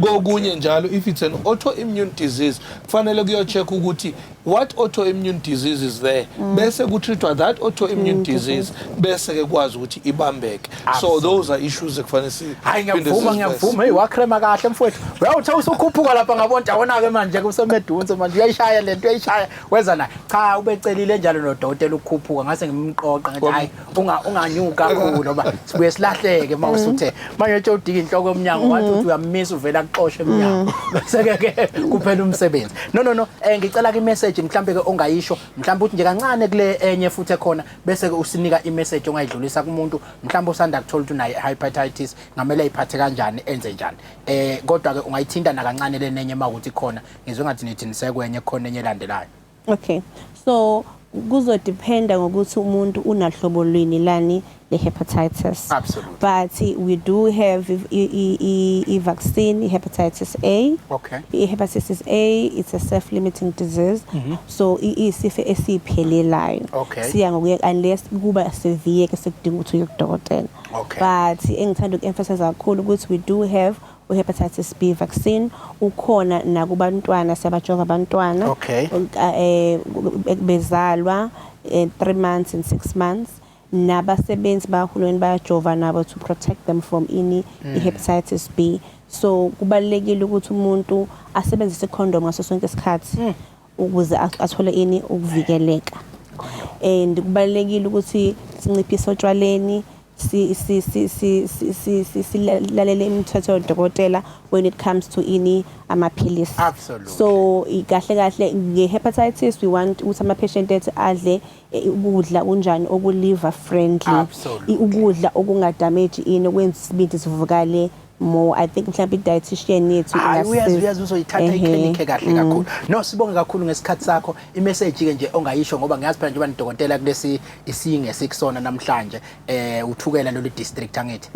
kokunye njalo if it's an autoimmune disease kufanele kuyocheck ukuthi what autoimmune disease is there bese kutreatwa that autoimmune disease bese ke kwazi ukuthi ibambeke so those are issues ekufanele hayi ngiyavuma hey wakrema kahle mfowethu uyawuthi usukhuphuka lapha ngabona wona ke manje kusemedunse manje uyayishaya lento uyayishaya wenza nayo cha ubecelile njalo nodokotela ukukhuphuka ngase ngimqoqa ngathi hayi unganyuka kakhulu ngoba sibuye silahleke mawusuthe manje uthi udika inhloko yoMnyango wathi uthi uyamisa uvela akuxoxe eMnyango bese ke kuphela umsebenzi no ngicela ke message mhlambe ke ongayisho mhlambe uthi nje kancane kule enye futhi ekhona bese ke usinika imessage ongayidlulisa kumuntu mhlambe usanda kuthola ukuthi unayo hepatitis ngamele ayiphathe kanjani enze njani kodwa ke ungayithinta na kancane lenenye makuthi khona ngizwe ngathi nithi nisekwenye khona enye elandelayo okay so kuzodependa ngokuthi umuntu unahlobo lweni lani le-hepatitis. Absolutely. But we do have a vaccine, hepatitis A. Okay. Hepatitis A, it's a self-limiting disease. So isifo esiphelelayo. Okay. Siya ngokuya unless kuba severe ke sekudinga ukuthi uyodokotela. Okay. But engithanda uku-emphasize kakhulu ukuthi we do have hepatitis B vaccine ukhona nakubantwana siyabajova abantwana. Okay. Bezalwa 3 months and 6 months. Nabasebenzi bahulumeni bayajova nabo to protect them from hepatitis B. So kubalekile ukuthi umuntu asebenzise condom ngaso sonke isikhathi ukuze athole ukuvikeleka. And kubalekile ukuthi sinciphise otshwaleni silalele imithetho yodokotela when it comes to amaphilisi. Absolutely. So kahle nge-hepatitis we want ukuthi ama-patient ethu adle ukudla kunjani oku-liver friendly. Absolutely. Ukudla okungadamage okwenza isibindi sivukale more. I think mhlawumbe i-dietitian yethu uyazi uzoyithatha ikliniki kahle kakhulu. No, sibonge kakhulu ngesikhathi sakho. I-message ke nje ongayisho ngoba ngiyazi phela nje ubani kulesi isinge sikusona namhlanje uthukela lolu district angithi.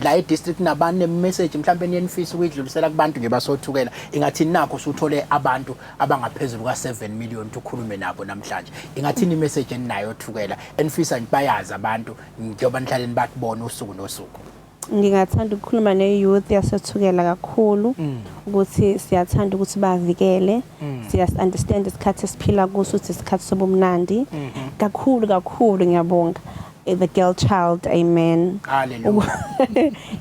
La i-district nabane message mhlawumbe niyenifisa ukuyidlulisela kubantu nje basothukela. Ingathi nakho usuthole abantu abangaphezulu ka7 million ukukhulume nabo namhlanje. Ingathini i-message eninayo Thukela enifisa bayazi abantu njengoba nihlaleni bakubona usuku nosuku. Ngingathanda ukukhuluma ne-youth yaseThukela kakhulu ukuthi siyathanda ukuthi bavikele, siya-understand isikhathi esiphila kuso ukuthi isikhathi sobumnandi kakhulu ngiyabonga the girl child, amen. Hallelujah.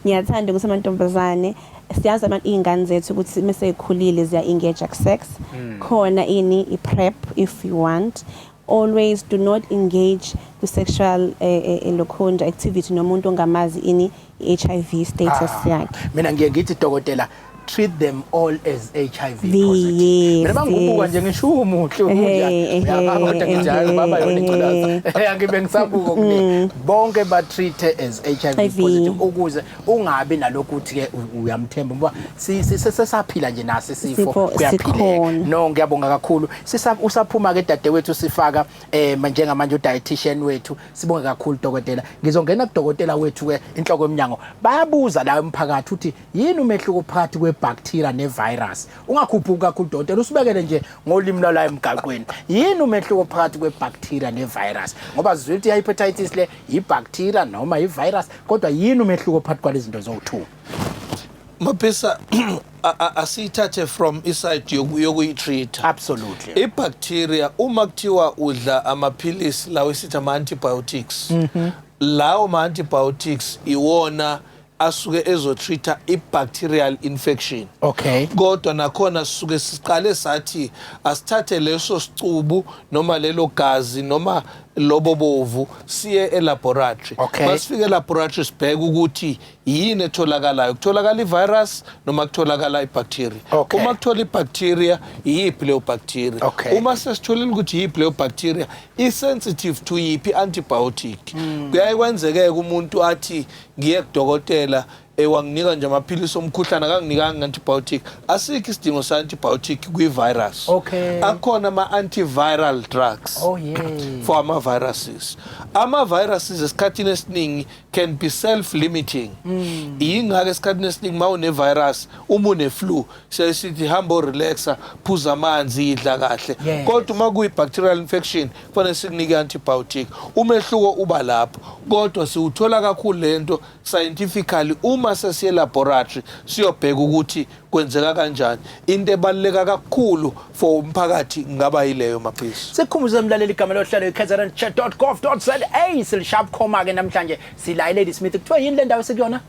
Ngiyathanda ukuthi amantombazane siyazi iy'ngane zethu ukuthi mase yikhulile ziya-engage sex khona i-prep if you want. Always do not engage with sexual lokhonja activity nomuntu ongamazi HIV status yakhe. Mina ngithi dokotela treat them all as HIV positive. Mina bangibuka nje ngisho umuhle uyabona nginjalo baba yona inculaza. Angibe ngisabuka kunika. Bonke ba treat as HIV positive ukuze ungabi nalokho uthi ke uyamthemba ngoba sisaphila nje nasi sifo kuyaphileka. No, ngiyabonga kakhulu. Usaphuma ke dadewethu sifaka njengamanje udietitian wethu. Sibonge kakhulu dokotela. Ngizongena kudokotela wethu ke inhloko yoMnyango. Bayabuza la emphakathi uthi yini umehluko phakathi bacteria ne virus. Ungakhuphuki kakhulu dokotela usibekele nje ngolimi la emgaqweni. Yini umehluko phakathi kwebacteria ne virus? Ngoba zithi hepatitis le ibacteria noma ivirus kodwa yini umehluko phakathi kwalezi zinto zowu2? Mapesa asithathe from iside yokuyitreat. Absolutely. Ibacteria uma kuthiwa udla amaphilisi lawo esithi ama-antibiotics. Lawo ama-antibiotics iwona asuke ezotreata i-bacterial infection. Okay. Kodwa nakhona sisuke siqale sathi asithathe leso sicubu noma lelo gazi noma lobo bovu siye elaboratory. Masifike elaboratory sibheke ukuthi yini etholakalayo. Kutholakala ivirus noma kutholakala ibacteria. Uma kuthola ibacteria yiphi leyo bacteria. Uma sesitholile ukuthi yiphi leyo bacteria i-sensitive to yiphi antibiotic. Kuyayikwenzeke umuntu athi ngiye kudokotela wanginika nje amaphilisi omkhuhlane akanginikanga antibiotic. Asikho isidingo se-antibiotic kwi-virus. Akhona ama-antiviral drugs for ama-viruses. Ama-viruses esikhathini esiningi can be self-limiting. Yingakho esikhathini esiningi ma une-virus uma une-flu sesithi hamba relaxa phuza amanzi idla kahle. Kodwa uma kuyi-bacterial infection kufanele sikunike i-antibiotic. Umehluko uba lapho kodwa siwuthola kakhulu lento scientifically uma sesiye laboratory siyobheka ukuthi kwenzeka kanjani. Into ebaluleka kakhulu for umphakathi ngaba yileyo maphisi. Sikhumbuze umlaleli igama lohlelo i-KZNHealthChatDotGov.za silishap khoma ke namhlanje sila i-Ladysmith kuthiwa yini le ndawo sekuyona?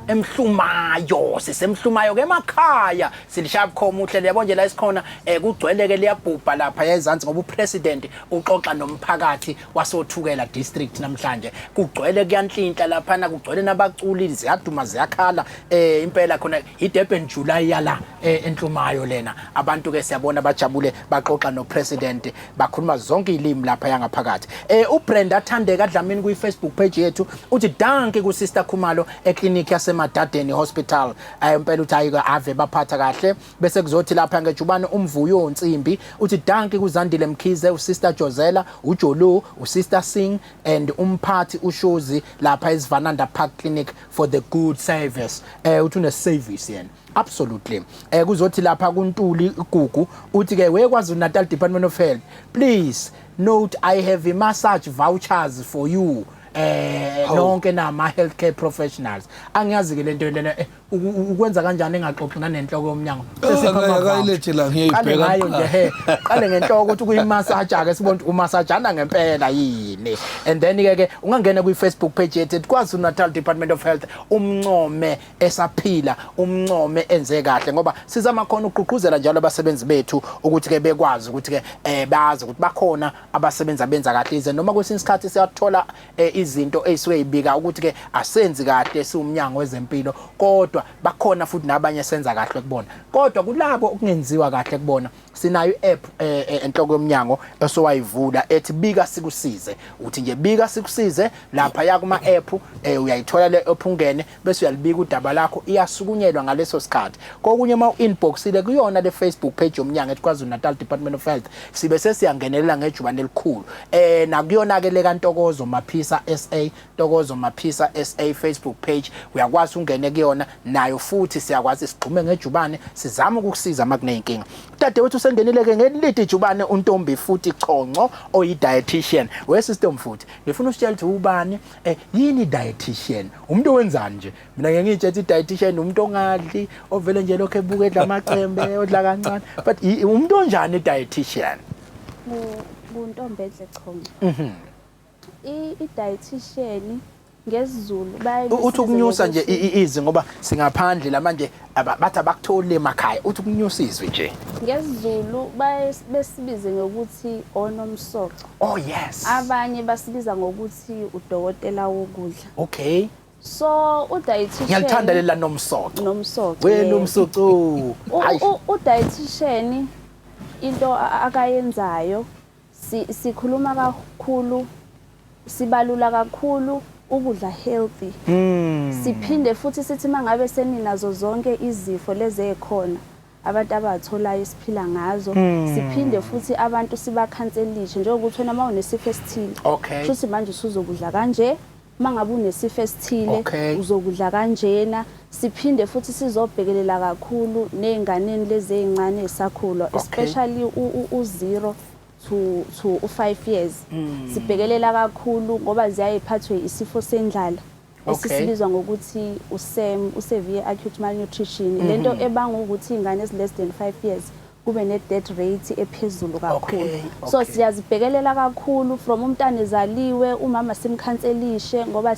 Emhlumayo sisemhlumayo ke emakhaya silishap khoma uhlelo yabo nje la isikhona kugcwele ke liyabhubha lapha ezantsi ngoba upresident uxoxa nomphakathi wasothukela district namhlanje kugcwele kuyanhlinhla lapha na kugcwele nabaculi ziyaduma ziyakhala impela khona i-Durban July yala enhlumayo lena abantu ke siyabona bajabule baxoxa nopresident bakhuluma zonke izilimi lapha yangaphakathi. uBrenda Thandeka Dlamini ku Facebook page yethu uthi danke ku Sister Khumalo clinic yaseMadadeni hospital impela uthi ayike ave baphatha kahle bese kuzothi lapha ngejubane umvuyo Nsimbi uthi danke kuZandile Mkhize uSister Jozela uJolu uSister Singh and umphathi uShozi lapha eSvananda Park Clinic for the good service uthi une service yena. Absolutely. Kuzothi lapha kuNtuli Gugu uthi ke weKwaZulu-Natal Department of Health please note I have a massage vouchers for you. Nonke nama healthcare professionals angiyazi ke lento lena ukwenza kanjani engaxoxi nanenhloko yoMnyango sesiphakayilethi la ngiyibheka ngayo nje qale ngenhloko ukuthi kuyimassage ake sibone ukuthi umassajana ngempela yini and then ke ungangena kwi Facebook page yethu KwaZulu-Natal Department of Health umncome esaphila umncome enze kahle ngoba sizama khona uqhuqhuzela njalo abasebenzi bethu ukuthi ke bekwazi ukuthi ke bazi ukuthi bakhona abasebenza benza kahle ize noma kwesinye isikhathi siyathola izinto esweyibika ukuthi ke asenzi kahle siuMnyango wezeMpilo kodwa kodwa bakhona futhi nabanye senza kahle kubona kodwa kulabo okungenziwa kahle kubona sinayo i-app enhloko yoMnyango esowayivula ethi bika sikusize uthi nje bika sikusize lapha ya kuma app uyayithola le app ungene bese uyalibika udaba lakho iyasukunyelwa ngaleso sikhathi kokunye ma inbox ile kuyona le Facebook page yoMnyango ethi KwaZulu-Natal Department of Health sibe sesiyangenelela ngejubane elikhulu nakuyona ke le kaNtokozo Maphisa SA Ntokozo Maphisa SA Facebook page uyakwazi ungene kuyona nayo futhi siyakwazi sigxume ngejubane sizama ukukusiza makuneyinkinga dadewethu sengenile ke ngelidi ijubane uNtombifuthi Chonco oyi-Dietitian wesystem futhi ngifuna usitshela ukuthi ubani yini dietitian umuntu owenzani nje mina ngeke ngitshethe i-dietitian umuntu ongadli ovele nje lokho ebuka edla amaqembe odla kancane but umuntu onjani i-dietitian uNtombedle Chonco i-dietitian ngesizulu uthi ukunyusa nje izi ngoba singaphandle la manje bathi abakuthole emakhaya uthi ukunyusa izwi nje ngesizulu besibize ngokuthi onomsoco oh yes abanye basibiza ngokuthi udokotela wokudla okay so u-dietitian ngiyalithanda lela nomsoco wena umsoco u-dietitian into akayenzayo sikhuluma kakhulu sibalula kakhulu ukudla healthy siphinde futhi sithi mangabe seninazo zonke izifo lezi ekhona abantu abatholayo isiphila ngazo siphinde futhi abantu sibakhanselishe njengokuthi wena mawunesifo esithile futhi manje usuzokudla kanje mangabe unesifo esithile uzokudla kanjena siphinde futhi sizobhekelela kakhulu nezinganeni lezi ezincane esakhula especially u0 to 5 years sibhekelela kakhulu ngoba ziyayiphathwe isifo sendlala esisibizwa ngokuthi severe acute malnutrition lento ebanga ukuthi ingane ezi less than 5 years kube ne death rate ephezulu kakhulu so siyazibhekelela kakhulu from umntana ezaliwe umama simkhanselishe ngoba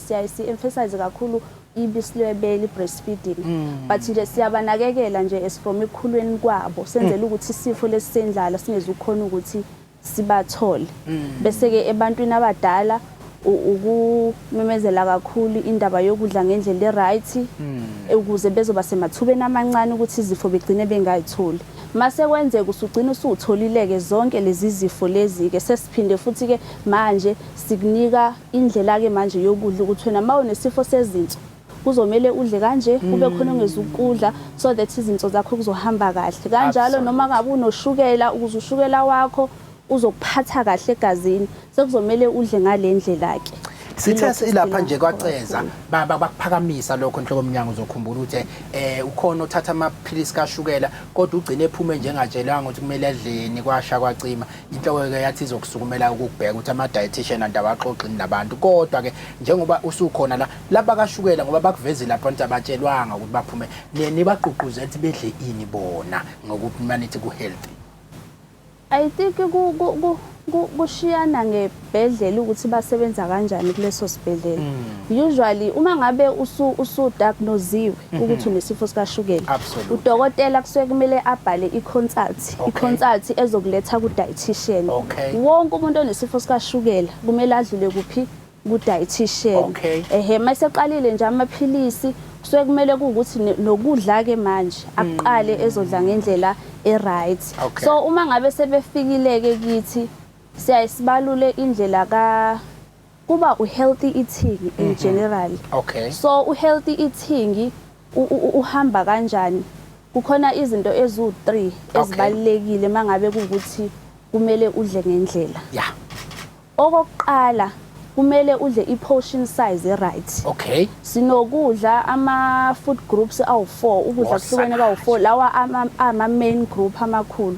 emphasize kakhulu ibisi lwebele breastfeeding but nje siyabanakekela nje as from ekhulweni kwabo senzela ukuthi isifo lesendlala singezukhona ukuthi sibathole bese ke ebantwini abadala ukumemezela kakhulu indaba yokudla ngendlela eright ukuze bezoba semathubeni amancane ukuthi izifo begcine bengayitholi mase kwenzeka usugcina usutholileke zonke lezi zifo lezi ke sesiphinde futhi ke manje sikunika indlela ke manje yokudla ukuthi wena mawunesifo sezinso kuzomela udle kanje kube khona ongezukudla so that izinto zakho kuzohamba kahle kanjalo noma ngabe unoshukela ukuze ushukela wakho uzokuphatha kahle egazini sekuzomela udle ngalendlela ke sithe silapha nje kwaceza bakuphakamisa lokho enhloko yoMnyango uzokhumbula ukuthi ukhona uthatha amaphilisi kashukela kodwa ugcine ephume njengatshelanga ukuthi kumele edleni kwasha kwacima inhloko ke yathi izokusukumela ukubheka ukuthi ama dietitian andawaxoxini nabantu kodwa ke njengoba usukhona laba kashukela ngoba bakuvezile lapha abantu abatshelwanga ukuthi baphume nibaqhuquzela ukuthi bedle ini bona ngokuthi manithi ku healthy I think kushiyana ngebhedlela ukuthi basebenza kanjani kuleso sibhedlela usually uma ngabe usu-diagnosed ukuthi unesifo sikashukela udokotela kusuke kumele abhale i-consult ezokuletha ku-dietitian wonke umuntu onesifo sikashukela kumele adlule kuphi ku-dietitian mase qalile nje amaphilisi kusuke kumele ukuthi nokudla ke manje aqale ezodla ngendlela right so uma ngabe sebefikile ke kithi siyasibalule indlela kuba healthy eating in general so healthy eating uhamba kanjani kukhona izinto ezu3 ezibalekile mangabe ukuthi kumele udle ngendlela okokuqala kumele udle i-portion size right sinokudla ama-food groups awu4 ukudla kuhlukene kawu4 lawa ama-main group amakhulu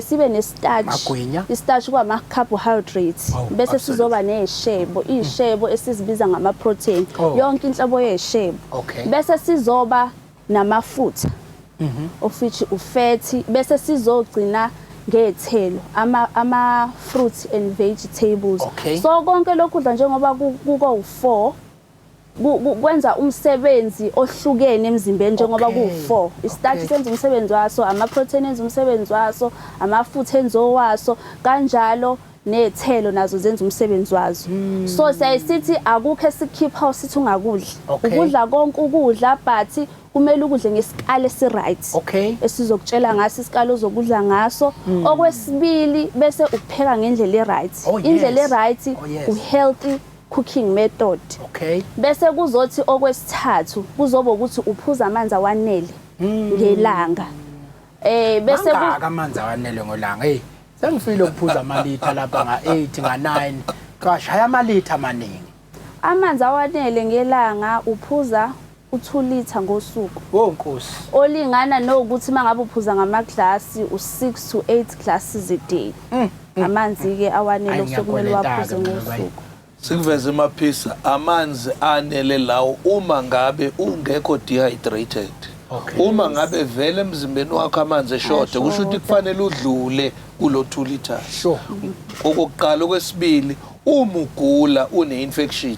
sibe ne-starch i-starch kwama-carbohydrates bese sizoba ney'shebo iy'shebo esizibiza ngama-protein yonke inhlobo yey'shebo bese sizoba namafutha of which ufethi bese sizogcina ngezithelo ama-fruits and vegetables so konke lokhu kudla njengoba kuko-4 kwenza umsebenzi ohlukene emzimbeni njengoba ku4 i-starch senza umsebenzi waso ama-protein enza umsebenzi waso amafutha enza owaso kanjalo nethelo nazo zenza umsebenzi wazo. So siyasithi akukho esikhipha sithi ungakudli. Ukudla konke ukudla but kumele ukudle ngesikala esi-right. Esizokutshela ngaso isikala ozokudla ngaso. Okwesibili bese ukupheka ngendlela e-right. Indlela e-right u-healthy cooking method. Bese kuzothi okwesithathu kuzoba ukuthi uphuza amanzi awanele ngelanga. Bese amanzi awanele ngolanga. Hey, sengifile ukuphuza amalitha lapha nga8 nga9. Kashaya amalitha amaningi. Amanzi awanele ngelanga uphuza u2 litha ngosuku. Nkosi. Olingana nokuthi mangabe uphuza ngamaglasi u6 to 8 glasses a day. Amanzi ke awanele okusekumele waphuze ngosuku. Sikuveze emaphisa amanzi anele lawo uma ngabe ungekho dehydrated. Uma ngabe vele emzimbeni wakho amanzi eshort kusho ukuthi kufanele udlule kulo 2 liters. Okokuqala okwesibili uma ugula une-infection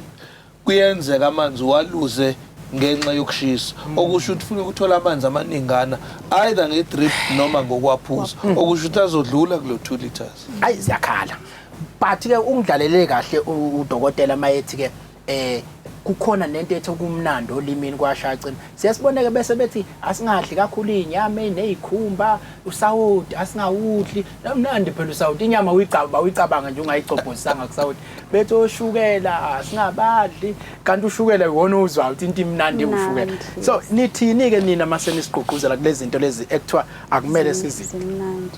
kuyenzeka amanzi waluze ngenxa yokushisa okusho ukuthi ufuna ukuthola amanzi amaningana either ngedrip noma ngokwaphuza okusho ukuthi azodlula kulo 2 liters. Ayi ziyakhala. But ke ungidlalele kahle udokotela mayethi ke kukhona nento ethi kumnandi olimini kwashacini. Siyasiboneke bese bethi asingadli kakhulu inyama enezikhumba, usawoti asingawudli. Namnandi phela usawoti inyama uyicabanga nje ungayicobhosanga kusawoti. Bethi oshukela asingabadli kanti ushukela iwona uzwa ukuthi into imnandi ushukela. So nithini ke nina maseni siqhuquzela kulezi zinto lezi ekuthiwa akumele sizidle. Imnandi.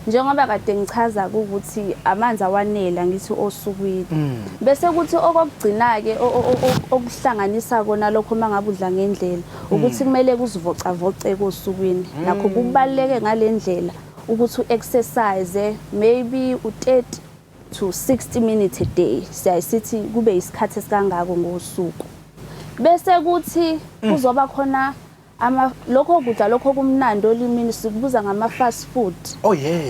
Njengoba kade ngichaza ukuthi amanzi awanele ngithi osukwini. Bese kuthi okugcina ke okuhlanganisa kona lokho mangabe udla ngendlela ukuthi kumele kuzivocavoce kosukwini. Nakho kubaleke ngalendlela ukuthi uexercise maybe u30 to 60 minutes a day. Siyasithi kube isikhathi esikangako ngosuku. Bese kuthi kuzoba khona lokho kudla lokho kumnandi olimini sikubuza ngama fast food.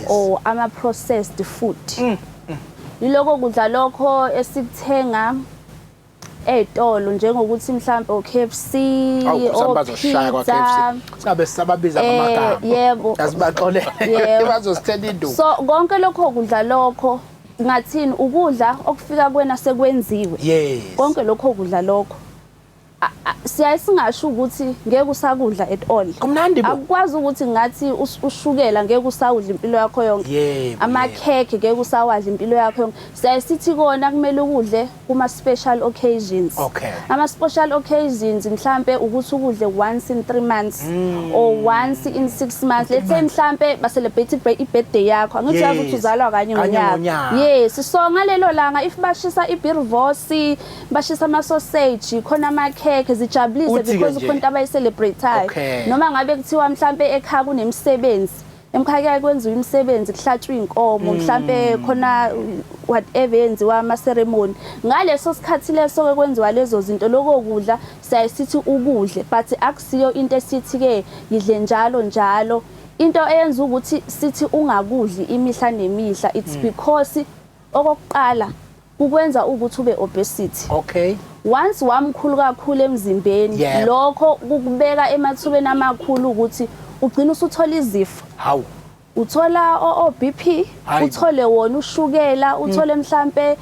Or ama processed food. Yiloko kudla lokho esikuthenga etolo njengokuthi mhlambe oKFC pizza sabe sababiza amagama. Yebo. Asibaxolele bazosithela induku. So konke lokho kudla lokho ngathini ukudla okufika kwena sekwenziwe. Konke lokho kudla lokho siyasingasho ukuthi ngeke usakudla at all. Kumnandi bo. Akwazi ukuthi ngathi ushukela ngeke usawudla impilo yakho yonke. Amakhekhe ngeke usawadla impilo yakho yonke. Siyasithi kona kumele ukudle kuma special occasions. Ama special occasions mhlambe ukuthi ukudle once in 3 months or once in 6 months. Let's say mhlambe ba celebrate i-birthday yakho. Angithi yazi ukuthi uzalwa kanye ngonyaka. Yes, so ngalelo langa if bashisa ibirvosi, bashisa ama sausage, khona amakhe zijabulise because ukhona abayicelebrateayo noma ngabe kuthiwa mhlambe ekhaya kunemsebenzi emkhaya kwenziwa imisebenzi kuhlatshwa inkomo mhlambe khona whatever yenziwa ama ceremony ngaleso sikhathi leso kwenziwa lezo zinto lokho kudla siyasithi ukudle but akusiyo into esithi ke idle njalo into eyenza ukuthi sithi ungakudli imihla nemihla it's because okokuqala ukwenza ukuthi ube obesity. Once wamkhulu kakhulu emzimbeni lokho kukubeka emathubeni amakhulu ukuthi ugcina usuthola izifo. Uthola o-BP, uthole wona ushukela, uthole mhlambe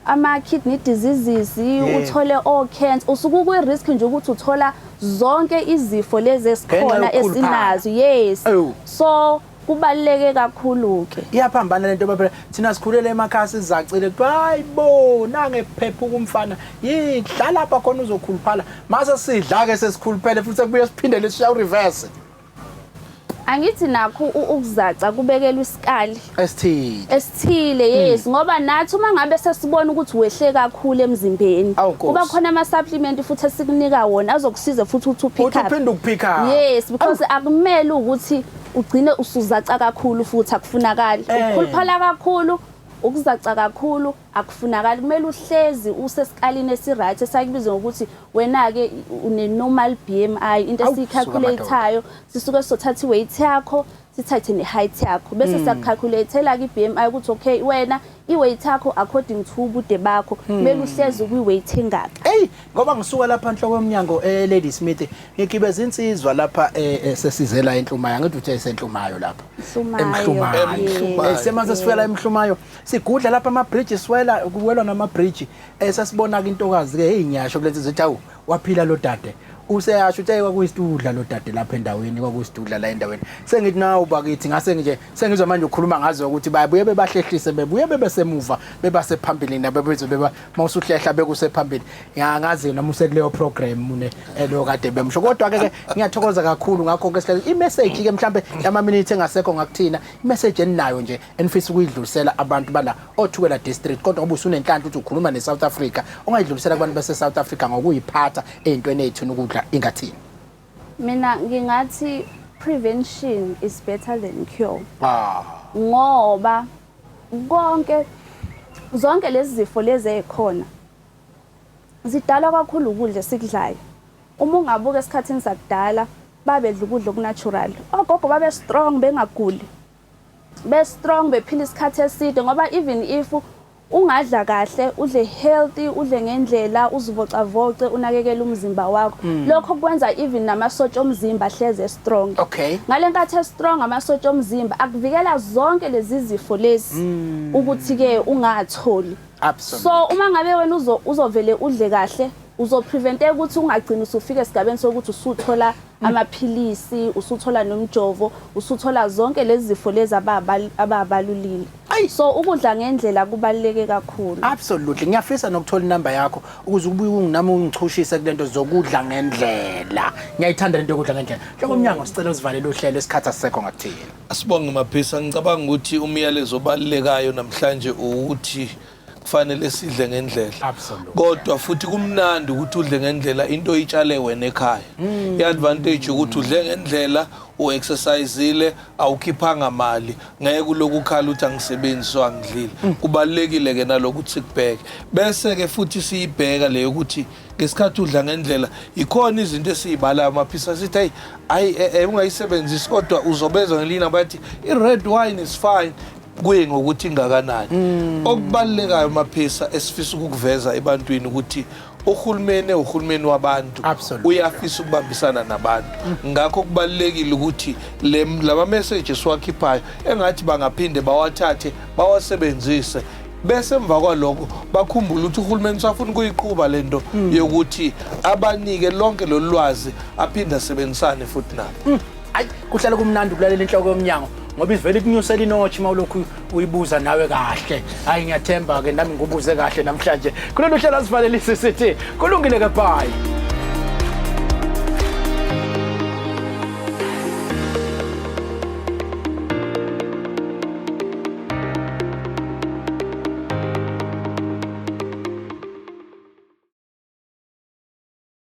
ama kidney diseases, uthole o-cancer. Usuku ku risk nje ukuthi uthola zonke izifo lezi esikhona esinazo. Yes. So kubaleke kakhulu ke. Iyaphambana lento baphela thina sikhulele emakhaya sizacile kuthi hayibo nange phepha kumfana yidla lapha khona uzokhuluphala mase sidla ke sesikhuluphele futhi kubuye siphindele sisha reverse. Angithi nakho ukuzaca kubekelwa isikali esithile yes ngoba nathi uma ngabe sesibona ukuthi wehle kakhulu emzimbeni kuba khona ama supplement futhi esikunika wona azokusiza futhi uthi upick up. Yes because akumele ukuthi ugcine usuzaca kakhulu futhi akufunakala ukukhuluphala kakhulu ukuzaca kakhulu akufunakali kumele uhlezi usesikalini esiright esakubizwa ngokuthi wena ke une normal BMI into esicalculateayo sisuke sothatha iweight yakho sithathe ne-height yakho bese siyacalculateela ke i-BMI ukuthi okay wena iweight yakho according to ubude bakho kumele uhlezi kwi-weight engaka. Hey ngoba ngisuka lapha enhloko yoMnyango eLadysmith ngikibeza insizwa lapha sesizela eNhlumayo ngithi uthe esenhlumayo lapha eMhlumayo semanze sifika la eMhlumayo sigudla lapha ama bridge siwela kuwelwa nama bridge sasibona ke intokazi ke eyinyasho kulenze zithi awu waphila lo dade useyasho uthi kwakuyisitudla lo dade lapha endaweni kwakuyisitudla la endaweni sengithi nawu bakithi ngase nje sengizwa manje ukukhuluma ngazo ukuthi babuye bebahlehlise bebuye bebesemuva bebasephambili nabebezwe beba mawusuhlehla bekusephambili ngiyangazi noma usekuleyo program une lo kade bemsho kodwa ke ngiyathokoza kakhulu ngakho ke sihlale i-message ke mhlambe yama minute engasekho ngakuthina i-message eninayo nje enifisa ukuyidlulisela abantu bala oThukela district kodwa ngoba usunenhlanhla ukuthi ukhuluma neSouth Africa ongayidlulisela kubantu base South Africa ngokuyiphatha ezintweni ethu ukudla ingathini. Mina ngingathi prevention is better than cure. Ngoba zonke lezi zifo lezi ezikhona zidala kakhulu ukudla esikudlayo. Uma ungabuka esikhathini sakudala babedla ukudla okunatural. Ogogo babe strong bengaguli. Be strong bephila isikhathi eside ngoba even if ungadla kahle udle healthy udle ngendlela uzivocavoce unakekele umzimba wakho lokho kwenza even namasotsha omzimba hleze strong. Okay. Ngalenkathi strong amasotsha omzimba akuvikela zonke lezi zifo lezi ukuthi ke ungatholi. Absolutely. So uma ngabe wena uzovele udle kahle uzoprevente ukuthi ungagcini usufika esigabeni sokuthi usuthola amaphilisi usuthola nomjovo usuthola zonke lezi zifo lezi ababalulile. So ukudla ngendlela kubaluleke kakhulu. Absolutely. Ngiyafisa nokuthola inamba yakho ukuze ubuye unginami ungichushise kulento zokudla ngendlela. Ngiyayithanda lento yokudla ngendlela. NjengoMnyango sicela usivalele uhlelo isikhathi asisekho ngakuthini. Asibonge Maphisa ngicabanga ukuthi umyalezo obalulekayo namhlanje ukuthi kufanele sidle ngendlela kodwa futhi kumnandi ukuthi udle ngendlela into oyitshale wena ekhaya i-advantage ukuthi udle ngendlela u-exerciseile awukhiphanga mali ngeke kulokukhala ukuthi angisebenziswa ngidlile kubalekile ke nalokuthi sikubheke bese ke futhi siyibheka leyo ukuthi ngesikhathi udla ngendlela ikhona izinto esizibala Maphisa sithi hey ungayisebenzisi kodwa uzobezwa ngelina bathi i-red wine is fine kuye ngokuthi ingakanani okubalekayo Maphisa esifisa ukuveza ebantwini ukuthi uhulumeni wabantu uyafisa ukubambisana nabantu ngakho kubalekile ukuthi lama messages wakhiphayo engathi bangaphinde bawathathe bawasebenzise bese emva kwaloko bakhumbula ukuthi uhulumeni usafuna ukuyiqhuba lento yokuthi abanike lonke lolwazi aphinda asebenzisane futhi nabo. Hayi kuhlala kumnandi ukulalela inhloko yoMnyango ngoba ivele kunyusela inothi mawulokhu uyibuza nawe kahle. Hayi ngiyathemba ke nami ngubuze kahle namhlanje kulolu hlelo asivalelise sithi kulungile ke bye.